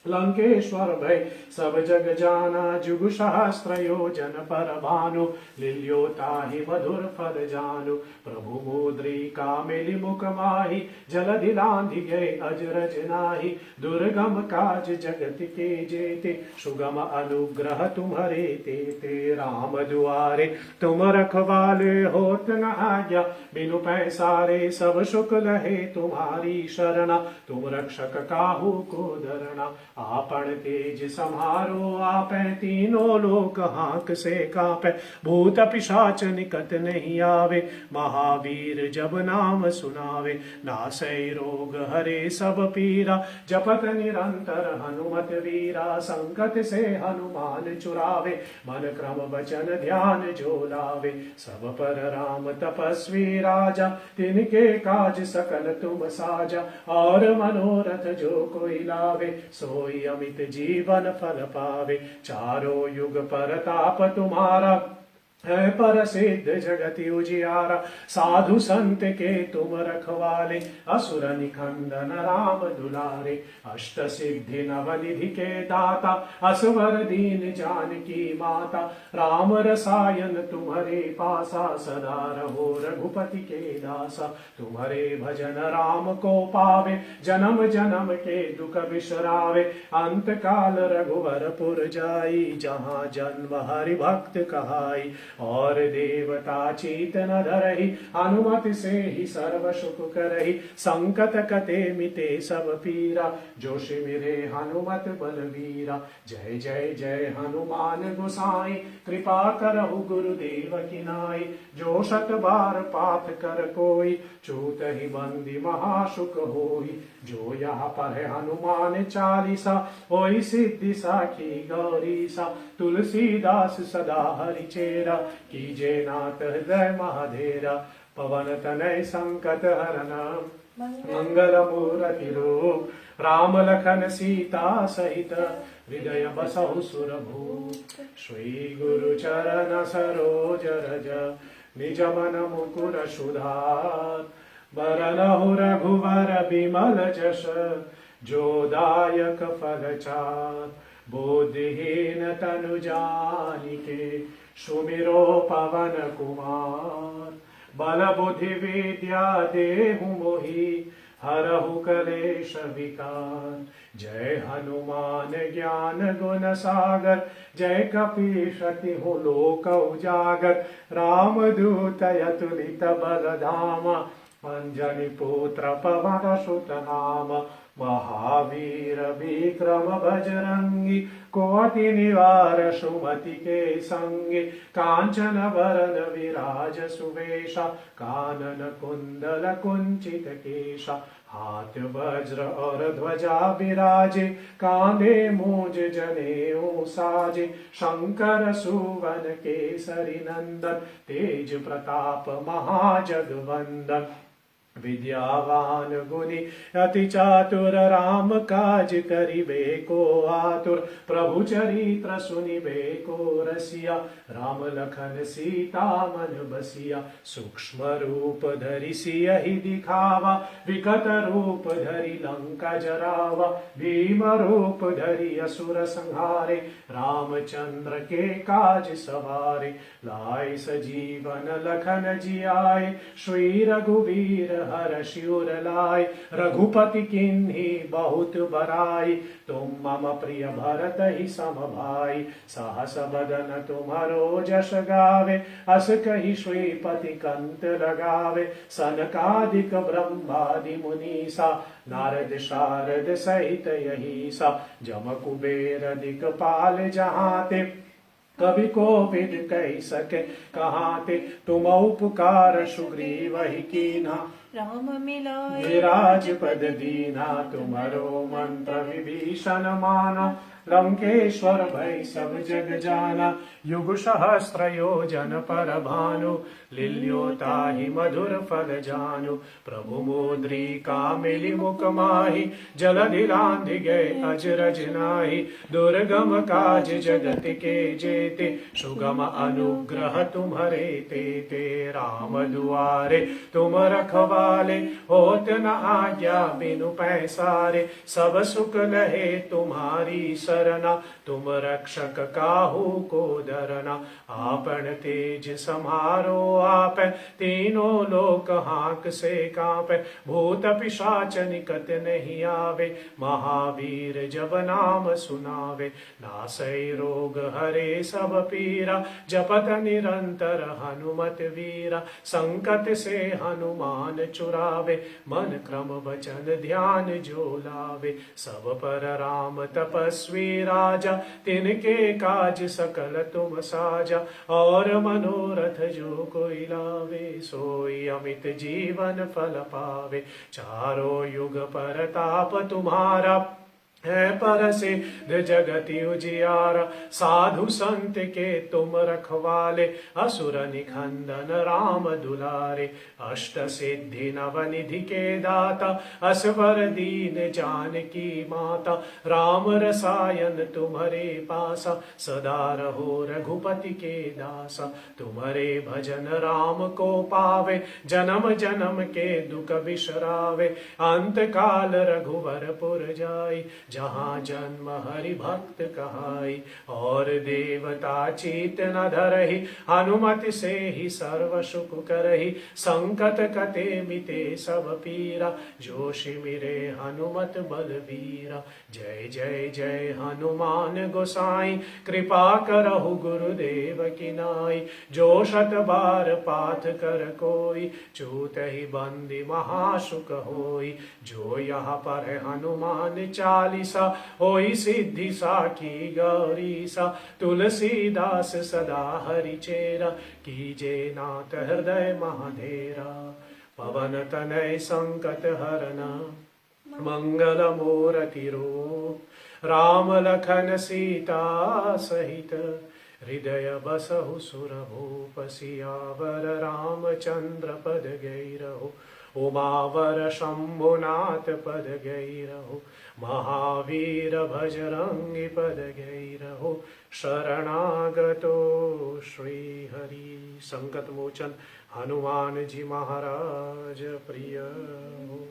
लंकेश्वर भय सब जग जाना। जुग सहस्त्र योजन पर भानु, लील्यो ताहि मधुर फल जानु। प्रभु मुद्रिका मिलि मुख माहि, जलधि लांघि गए अजरज नाही। दुर्गम काज जगत के जेते, सुगम अनुग्रह तुम्हारे तेते। राम दुआरे तुम रखवाले, होत न आज्ञा बिनु पैसारे। सब सुख लहे तुम्हारी शरणा, तुम रक्षक काहू को डरना। आपन तेज सम्हारो आपै, तीनों लोक हांक से कांपै। भूत पिशाच निकट नहीं आवे, महावीर जब नाम सुनावे। नासै रोग हरे सब पीरा, जपत निरंतर हनुमत वीरा। संकट से हनुमान छुड़ावे, मन क्रम वचन ध्यान जो लावे। सब पर राम तपस्वी राजा, तिनके काज सकल तुम साजा। और मनोरथ जो कोई लावे, सोई अमित जीवन फल पावे। चारों युग परताप तुम्हारा, है पर सिद्ध जगति उजियारा, साधु संत के तुम रखवाले, असुर निखंदन राम दुलारे, अष्ट सिद्धि नवनिधि के दाता, असवर दीन जानकी माता, राम रसायन तुम्हारे पासा, सदा रहो रघुपति के दासा, तुम्हारे भजन राम को पावे, जन्म जन्म के दुख बिसरावे, अंत काल रघुवरपुर जाई, जहाँ जन्म हरि भक्त कहाई, और देवता चीत न धरहि, हनुमति से ही सर्व सुख करहि, संकट कटे मिटे सब पीरा, जो शिविरे हनुमत बलवीरा, जय जय जय हनुमान गोसाई, कृपा करहु गुरुदेव की नाई, जो शत बार पाठ कर कोई, छूट ही बंदी महासुख होई, जो यहाँ पर है हनुमान चालीसा, होई सिद्धि साखी गौरीसा, तुलसीदास सदा हरिचेरा, कीजे नाथ हृदय महाधेरा, पवन तनय संकट हरना, मंगल मूर्ति रूप, राम लखन सीता सहित, हृदय बसहु सुरभूप, श्री गुरु चरण सरोज रज, निज मन मुकुर सुधार, बरनहु रघुवर बिमल जस, जो दायक फल चार, बुद्धिहीन तनु जानिके, सुमिरो पवन कुमार, बल बुद्धि विद्या देहु मोहि, हरहु कलेश विकार, जय हनुमान ज्ञान गुण सागर, जय कपीशति हूँ लोक उजागर, रामदूत अतुलित बल धामा, अंजनी पुत्र पवन सुत नाम, महावीर विक्रम बजरंगी, कोटि निवार सुमति के संगे, कांचन वरन विराज सुवेशा, कानन कुंडल कुंचित केशा, हाथ वज्र और ध्वजा विराजे, कांधे मूंज जनेऊ साजे, शंकर सुवन केसरी नंदन, तेज प्रताप महाजगवंदन, विद्यावान गुणी अति चातुर, राम काज करिबे को आतुर, प्रभु चरित्र सुनिबे को रसिया, राम लखन सीता मन बसिया, सूक्ष्म रूप धरि सियहि दिखावा, विकट रूप धरि लंका जरावा, भीम रूप धरि असुर संहारे, रामचंद्र के काज सवारे, लाए सजीवन लखन जियाए, श्री रघुवीर हर शिवर लाय, रघुपति किन्ही बहुत बराई, तुम मम प्रिय भरत ही सम भाई, सहस बदन तुम्हारो जस गावे, अस कहि श्रीपति कंत लगावे, सनकादिक ब्रह्मादि मुनीसा, नारद शारद सहित यही सा, जम कुबेर दिक्पाल जहाते, कवि कोविद कह सके कहाते, तुम उपकार सुग्रीव ही कीन्हा, राम मिलाए विराज पद दीना, तुम्हारो मंत्र विभीषण माना, लंकेश्वर भय सब जग जाना, युग सहस्त्र योजन पर भानु, लील्योताहि मधुर फल जानु, प्रभु मुद्रिका मिली मुख माहि, जलधि लांघि गए अजरज नाहि, दुर्गम काज जगत के जेते, सुगम अनुग्रह तुम्हारे तेते, राम दुआरे तुम रखवाले, होत न आज्ञा बिनु पैसारे, सब सुख लहे तुम्हारी सरना, तुम रक्षक काहू को डरना, आपन तेज समारो आप, तीनों लोक हाक से कांपे, भूत पिशाच निकट नहीं आवे, महावीर जब नाम सुनावे, नासै रोग हरे सब पीरा, जपत निरंतर हनुमत वीरा, संकट से हनुमान चुरावे, मन क्रम वचन ध्यान जो लावे, सब पर राम तपस्वी राजा, तिनके काज सकल तुम साजा, और मनोरथ जो कोई लावे, सोई अमित जीवन फल पावे, चारों युग परताप तुम्हारा, है प्रसिद्ध जगति उजियारा, साधु संत के तुम रखवाले, असुर निखंदन राम दुलारे, अष्ट सिद्धि नवनिधि के दाता, असवर दीन जानकी माता, राम रसायन तुम्हारे पासा, सदा रहो रघुपति के दासा, तुम्हारे भजन राम को पावे, जन्म जन्म के दुख बिसरावे, अंत काल रघुवर पुर जाई, जहाँ जन्म हरि भक्त कहाई, और देवता चीत न धरहि, हनुमति से ही सर्व सुख करहि, संकट कटे मिटे सब पीरा, जो शिमिरे हनुमत बलवीरा, जय जय जय हनुमान गोसाई, कृपा करहु गुरुदेव की नाई, जो शत बार पाठ कर कोई, छूटहि बंदी महासुख होई, जो यहाँ पर हनुमान चालीसा, होई सिद्धि साखी गौरीसा, तुलसीदास सदा हरि चेरा, कीजे नाथ हृदय महाधेरा, पवन तनय संकट हरना, मंगल मूर्ति रूप, राम लखन सीता सहित, हृदय बसहु सुरभूप, सियावर रामचंद्र पद गई रहो, उमावर शंभुनाथ पद गई रहो, महावीर भजरंगी पद गई रहो, शरणागतो श्री हरि, संकट मोचन हनुमान जी महाराज प्रिय हो।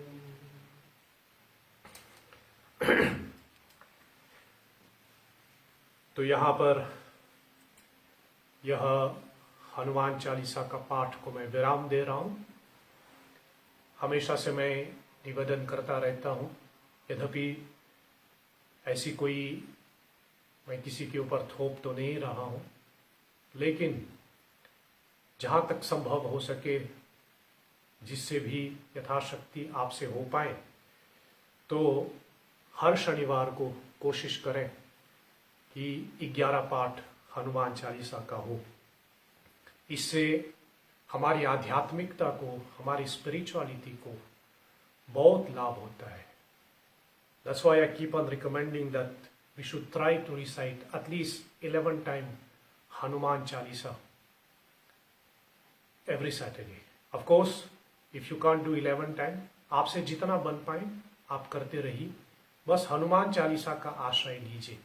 तो यहाँ पर यह हनुमान चालीसा का पाठ को मैं विराम दे रहा हूँ। हमेशा से मैं निवेदन करता रहता हूँ, यद्यपि ऐसी कोई मैं किसी के ऊपर थोप तो नहीं रहा हूँ, लेकिन जहाँ तक संभव हो सके, जिससे भी यथाशक्ति आपसे हो पाए, तो हर शनिवार को कोशिश करें कि 11 पाठ हनुमान चालीसा का हो। इससे हमारी आध्यात्मिकता को, हमारी स्पिरिचुअलिटी को बहुत लाभ होता है। That's why I keep on recommending that we should try to recite at least 11 times Hanuman Chalisa every Saturday. Of course, if you can't do 11 times, आपसे जितना बन पाए आप करते रहिए। बस हनुमान चालीसा का आश्रय लीजिए।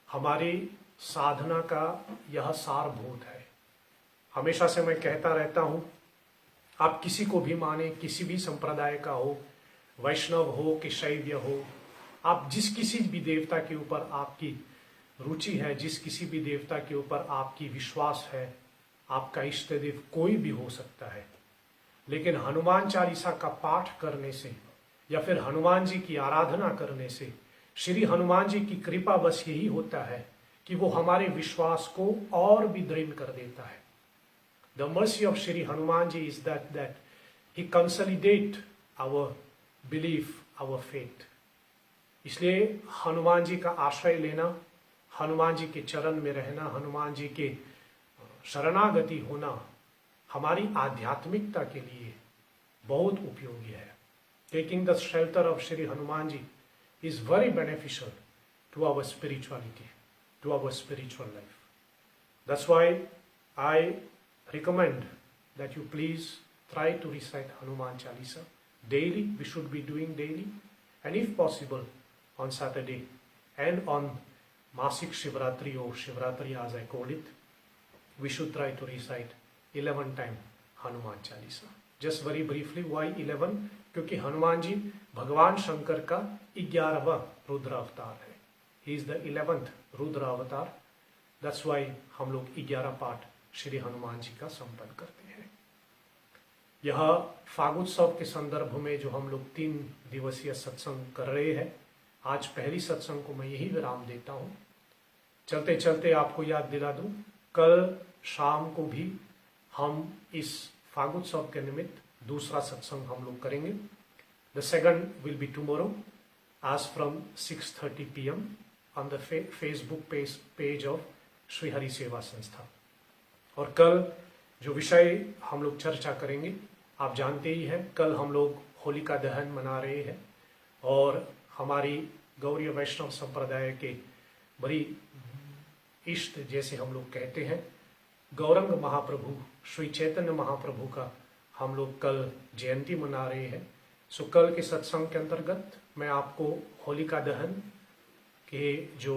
हमारी साधना का यह सारभूत है। हमेशा से मैं कहता रहता हूँ, आप किसी को भी माने, किसी भी संप्रदाय का हो, वैष्णव हो कि शैव्य हो, आप जिस किसी भी देवता के ऊपर आपकी रुचि है, जिस किसी भी देवता के ऊपर आपकी विश्वास है, आपका इष्ट देव कोई भी हो सकता है, लेकिन हनुमान चालीसा का पाठ करने से या फिर हनुमान जी की आराधना करने से श्री हनुमान जी की कृपा बस यही होता है कि वो हमारे विश्वास को और भी दृढ़ कर देता है। The mercy of Shri Hanuman ji is that he consolidate our belief, our faith. इसलिए हनुमान जी का आश्रय लेना, हनुमान जी के चरण में रहना, हनुमान जी के शरणागति होना हमारी आध्यात्मिकता के लिए बहुत उपयोगी है। Taking the shelter of Shri Hanuman ji is very beneficial to our spirituality, to our spiritual life. That's why I recommend that you please try to recite Hanuman Chalisa daily. We should be doing daily, and if possible on Saturday and on Masik Shivratri or Shivratri as I call it, we should try to recite 11 times Hanuman Chalisa. Just very briefly, why 11? क्योंकि हनुमान जी भगवान शंकर का 11वां रुद्र अवतार है। He is the 11th Rudra अवतार। That's why हम लोग 11 पाठ श्री हनुमान जी का संपन्न करते हैं। यह फागुत्सव के संदर्भ में जो हम लोग 3 दिवसीय सत्संग कर रहे हैं, आज पहली सत्संग को मैं यही विराम देता हूँ। चलते चलते आपको याद दिला दूं, कल शाम को भी हम इस फागुत्सव के निमित्त दूसरा सत्संग हम लोग करेंगे। The second will be tomorrow as from 6:30 PM on the Facebook page of Shri Hari Seva संस्था। और कल जो विषय हम लोग चर्चा करेंगे, आप जानते ही हैं, कल हम लोग होलिका दहन मना रहे हैं और हमारी गौड़ीय वैष्णव संप्रदाय के बड़ी इष्ट जैसे हम लोग कहते हैं गौरंग महाप्रभु श्री चैतन्य महाप्रभु का हम लोग कल जयंती मना रहे हैं। सो कल के सत्संग के अंतर्गत मैं आपको होलिका दहन के जो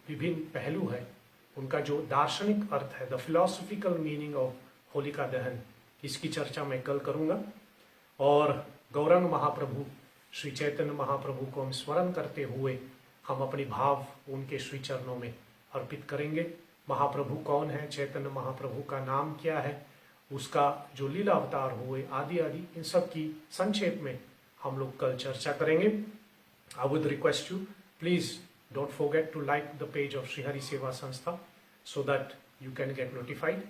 विभिन्न पहलू है, उनका जो दार्शनिक अर्थ है, the philosophical meaning of Holika दहन, इसकी चर्चा मैं कल करूंगा। और गौरंग महाप्रभु श्री चैतन्य महाप्रभु को हम स्मरण करते हुए हम अपनी भाव उनके श्री चरणों में अर्पित करेंगे। महाप्रभु कौन है, चैतन्य महाप्रभु का नाम क्या है, उसका जो लीला अवतार हुए आदि आदि, इन सब की संक्षेप में हम लोग कल चर्चा करेंगे। I would request you, please don't forget to like the page of Shri Hari Seva Sanstha so that you can get notified.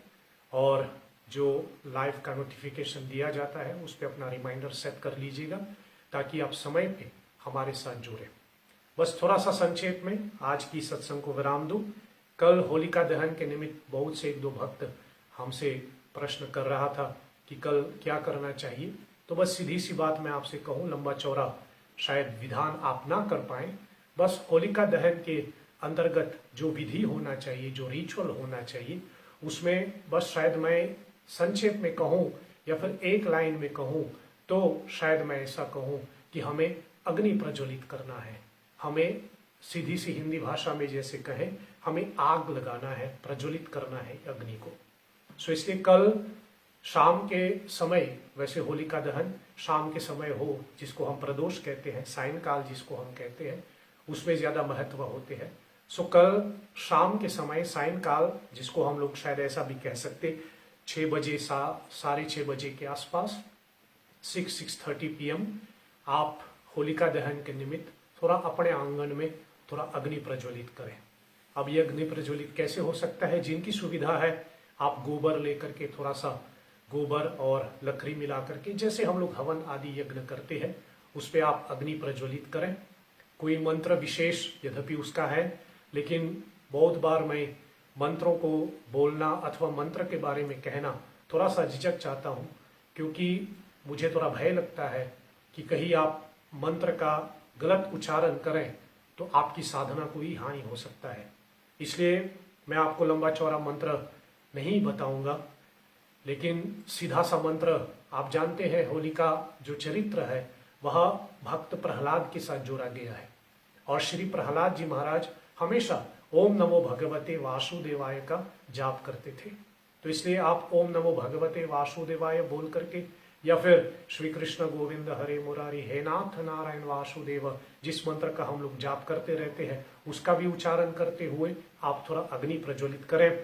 और जो लाइव का नोटिफिकेशन दिया जाता है उस पर अपना रिमाइंडर सेट कर लीजिएगा ताकि आप समय पे हमारे साथ जुड़े। बस थोड़ा सा संक्षेप में आज की सत्संग को विराम दूं। कल होलिका दहन के निमित्त बहुत से एक दो भक्त हमसे प्रश्न कर रहा था कि कल क्या करना चाहिए। तो बस सीधी सी बात मैं आपसे कहूं, लंबा चौड़ा शायद विधान आप ना कर पाए, बस होलिका दहन के अंतर्गत जो विधि होना चाहिए, जो रिचुअल होना चाहिए, उसमें बस शायद मैं संक्षेप में कहूं या फिर एक लाइन में कहूं तो शायद मैं ऐसा कहूं कि हमें अग्नि प्रज्वलित करना है। हमें सीधी सी हिंदी भाषा में जैसे कहें, हमें आग लगाना है, प्रज्वलित करना है अग्नि को। सो इसलिए कल शाम के समय, वैसे होलिका दहन शाम के समय हो, जिसको हम प्रदोष कहते हैं, सायंकाल जिसको हम कहते हैं, उसमें ज्यादा महत्व होते हैं। सो कल शाम के समय, सायंकाल जिसको हम लोग शायद ऐसा भी कह सकते, 6 बजे 6:30 बजे के आसपास, 6:30 PM, आप होलिका दहन के निमित्त थोड़ा अपने आंगन में थोड़ा अग्नि प्रज्वलित करें। अब ये अग्नि प्रज्वलित कैसे हो सकता है? जिनकी सुविधा है आप गोबर लेकर के, थोड़ा सा गोबर और लकड़ी मिला करके, जैसे हम लोग हवन आदि यज्ञ करते हैं, उस पर आप अग्नि प्रज्वलित करें। कोई मंत्र विशेष यद्यपि उसका है, लेकिन बहुत बार मैं मंत्रों को बोलना अथवा मंत्र के बारे में कहना थोड़ा सा झिझक चाहता हूँ, क्योंकि मुझे थोड़ा भय लगता है कि कहीं आप मंत्र का गलत उच्चारण करें तो आपकी साधना को ही हानि हो सकता है। इसलिए मैं आपको लंबा चौड़ा मंत्र नहीं बताऊंगा, लेकिन सीधा सा मंत्र आप जानते हैं, होलिका जो चरित्र है वह भक्त प्रहलाद के साथ जोड़ा गया है। और श्री प्रहलाद जी महाराज हमेशा ओम नमो भगवते वासुदेवाय का जाप करते थे। तो इसलिए आप ओम नमो भगवते वासुदेवाय बोल करके, या फिर श्री कृष्ण गोविंद हरे मुरारी हे नाथ नारायण वासुदेव, जिस मंत्र का हम लोग जाप करते रहते हैं, उसका भी उच्चारण करते हुए आप थोड़ा अग्नि प्रज्वलित करें।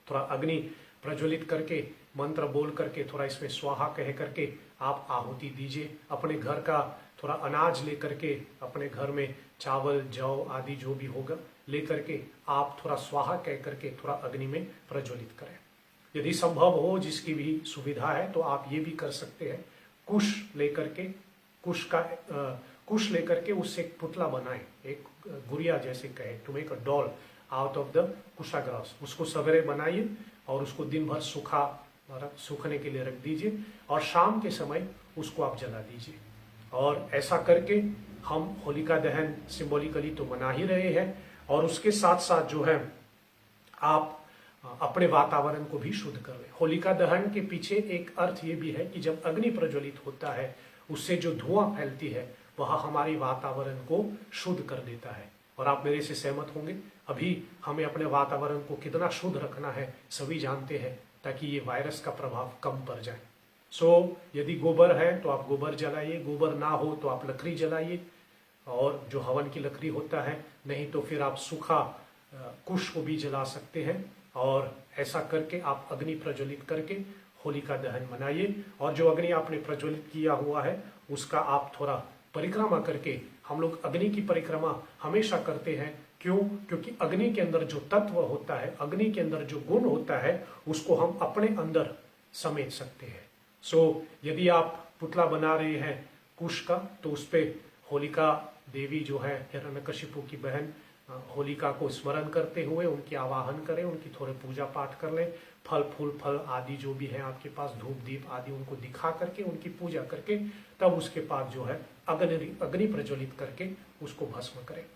थोड़ा अग्नि प्रज्वलित करके, मंत्र बोल करके, थोड़ा इसमें स्वाहा कह करके आप आहुति दीजिए। अपने घर का थोड़ा अनाज लेकर के, अपने घर में चावल जौ आदि जो भी होगा लेकर के आप थोड़ा स्वाहा कह करके थोड़ा अग्नि में प्रज्वलित करें। यदि संभव हो, जिसकी भी सुविधा है, तो आप ये भी कर सकते हैं, कुश लेकर के, कुश लेकर के उससे एक पुतला बनाएं, एक गुड़िया जैसे कहे, to make a doll out of the kusha grass. उसको सवेरे बनाइए और उसको दिन भर सूखने के लिए रख दीजिए और शाम के समय उसको आप जला दीजिए। और ऐसा करके हम होलिका दहन सिंबॉलिकली तो मना ही रहे हैं, और उसके साथ साथ जो है आप अपने वातावरण को भी शुद्ध कर लें। होलिका दहन के पीछे एक अर्थ ये भी है कि जब अग्नि प्रज्वलित होता है, उससे जो धुआं फैलती है वह हमारे वातावरण को शुद्ध कर देता है। और आप मेरे से सहमत होंगे, अभी हमें अपने वातावरण को कितना शुद्ध रखना है सभी जानते हैं, ताकि ये वायरस का प्रभाव कम पड़ जाए। सो यदि गोबर है तो आप गोबर जलाइए, गोबर ना हो तो आप लकड़ी जलाइए, और जो हवन की लकड़ी होता है, नहीं तो फिर आप सूखा कुश को भी जला सकते हैं। और ऐसा करके आप अग्नि प्रज्वलित करके होलिका दहन मनाइए। और जो अग्नि आपने प्रज्वलित किया हुआ है उसका आप थोड़ा परिक्रमा करके, हम लोग अग्नि की परिक्रमा हमेशा करते हैं। क्यों? क्योंकि अग्नि के अंदर जो तत्व होता है, अग्नि के अंदर जो गुण होता है, उसको हम अपने अंदर समेट सकते हैं। सो यदि आप पुतला बना रहे हैं कुश का, तो उस पे होलिका देवी जो है, हिरण्यकशिपु की बहन, होलिका को स्मरण करते हुए उनकी आवाहन करें, उनकी थोड़े पूजा पाठ कर लें, फल फूल फल आदि जो भी है आपके पास, धूप दीप आदि, उनको दिखा करके उनकी पूजा करके तब उसके बाद जो है अग्नि प्रज्वलित करके उसको भस्म करें।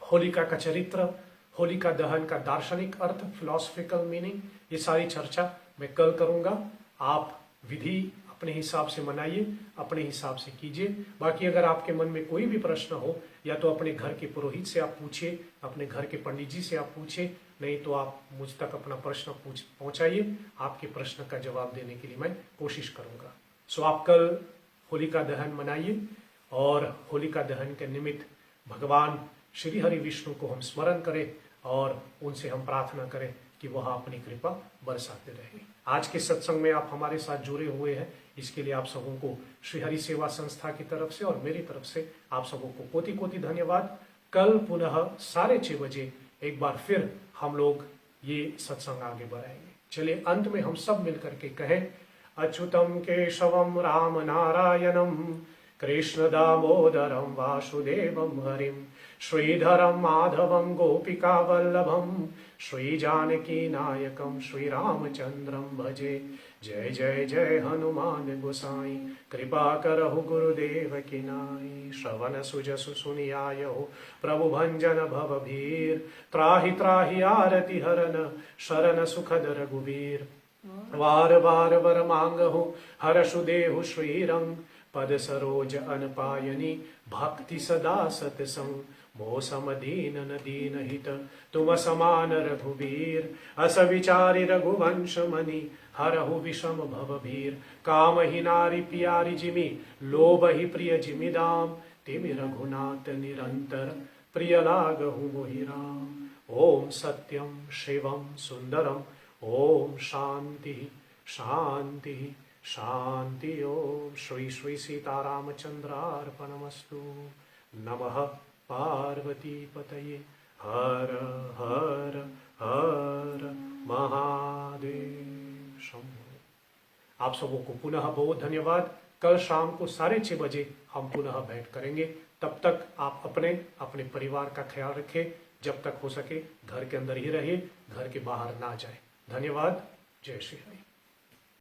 होलिका का चरित्र, होलिका दहन का दार्शनिक अर्थ, फिलोसफिकल मीनिंग, ये सारी चर्चा मैं कल करूंगा। आप विधि अपने हिसाब से मनाइए, अपने हिसाब से कीजिए। बाकी अगर आपके मन में कोई भी प्रश्न हो, या तो अपने घर के पुरोहित से आप पूछिए, अपने घर के पंडित जी से आप पूछिए, नहीं तो आप मुझ तक अपना प्रश्न पहुंचाइए। आपके प्रश्न का जवाब देने के लिए मैं कोशिश करूंगा। सो आप कल होलिका दहन मनाइए और होलिका दहन के निमित्त भगवान श्री हरि विष्णु को हम स्मरण करें और उनसे हम प्रार्थना करें कि वह अपनी कृपा बरसाते रहे। आज के सत्संग में आप हमारे साथ जुड़े हुए हैं, इसके लिए आप सबों को श्री हरि सेवा संस्था की तरफ से और मेरी तरफ से आप सबों को कोटि कोटि धन्यवाद। कल पुनः 6:30 बजे एक बार फिर हम लोग ये सत्संग आगे बढ़ाएंगे। चलिए अंत में हम सब मिलकर के कहें, अच्युतम केशवम राम नारायणम कृष्ण दामोदरम वासुदेवम हरिम श्रीधरम माधवम गोपिका वल्लभम श्री जानकी नायकम श्री रामचंद्रम भजे। जय जय जय हनुमान गोसाई कृपा करहु गुरुदेव की नाई। श्रवण सुजसु सुनियाय हो प्रभु भंजन भव भीर। त्राहि त्राहि आरति हरन शरण सुखद रघुवीर। वार वार वर मांगहु हरषु देहु श्रीरंग। पद सरोज अनपायनी भक्ति सदा सतसंग। मोह सम दीन न दीन हित तुम समान रघुवीर। अस विचारि रघुवंश मनि हरहु विषम भव भीर। काम ही नारी प्यारी जिमि लोभ ही प्रिय जिमि दाम। तिमि रघुनाथ निरंतर प्रिय लागहु मोहि राम। ओम सत्यम शिवम सुंदरम ओम शांति शांति शांति। ओम श्री श्री सीतारामचंद्रार्पणमस्तु। नमः पार्वती पतये। हर हर हर महादेव शंभो। आप सबों को पुनः बहुत धन्यवाद। कल शाम को 6:30 बजे हम पुनः भेंट करेंगे। तब तक आप अपने परिवार का ख्याल रखें। जब तक हो सके घर के अंदर ही रहिए, घर के बाहर ना जाए। धन्यवाद। जय श्री हरि।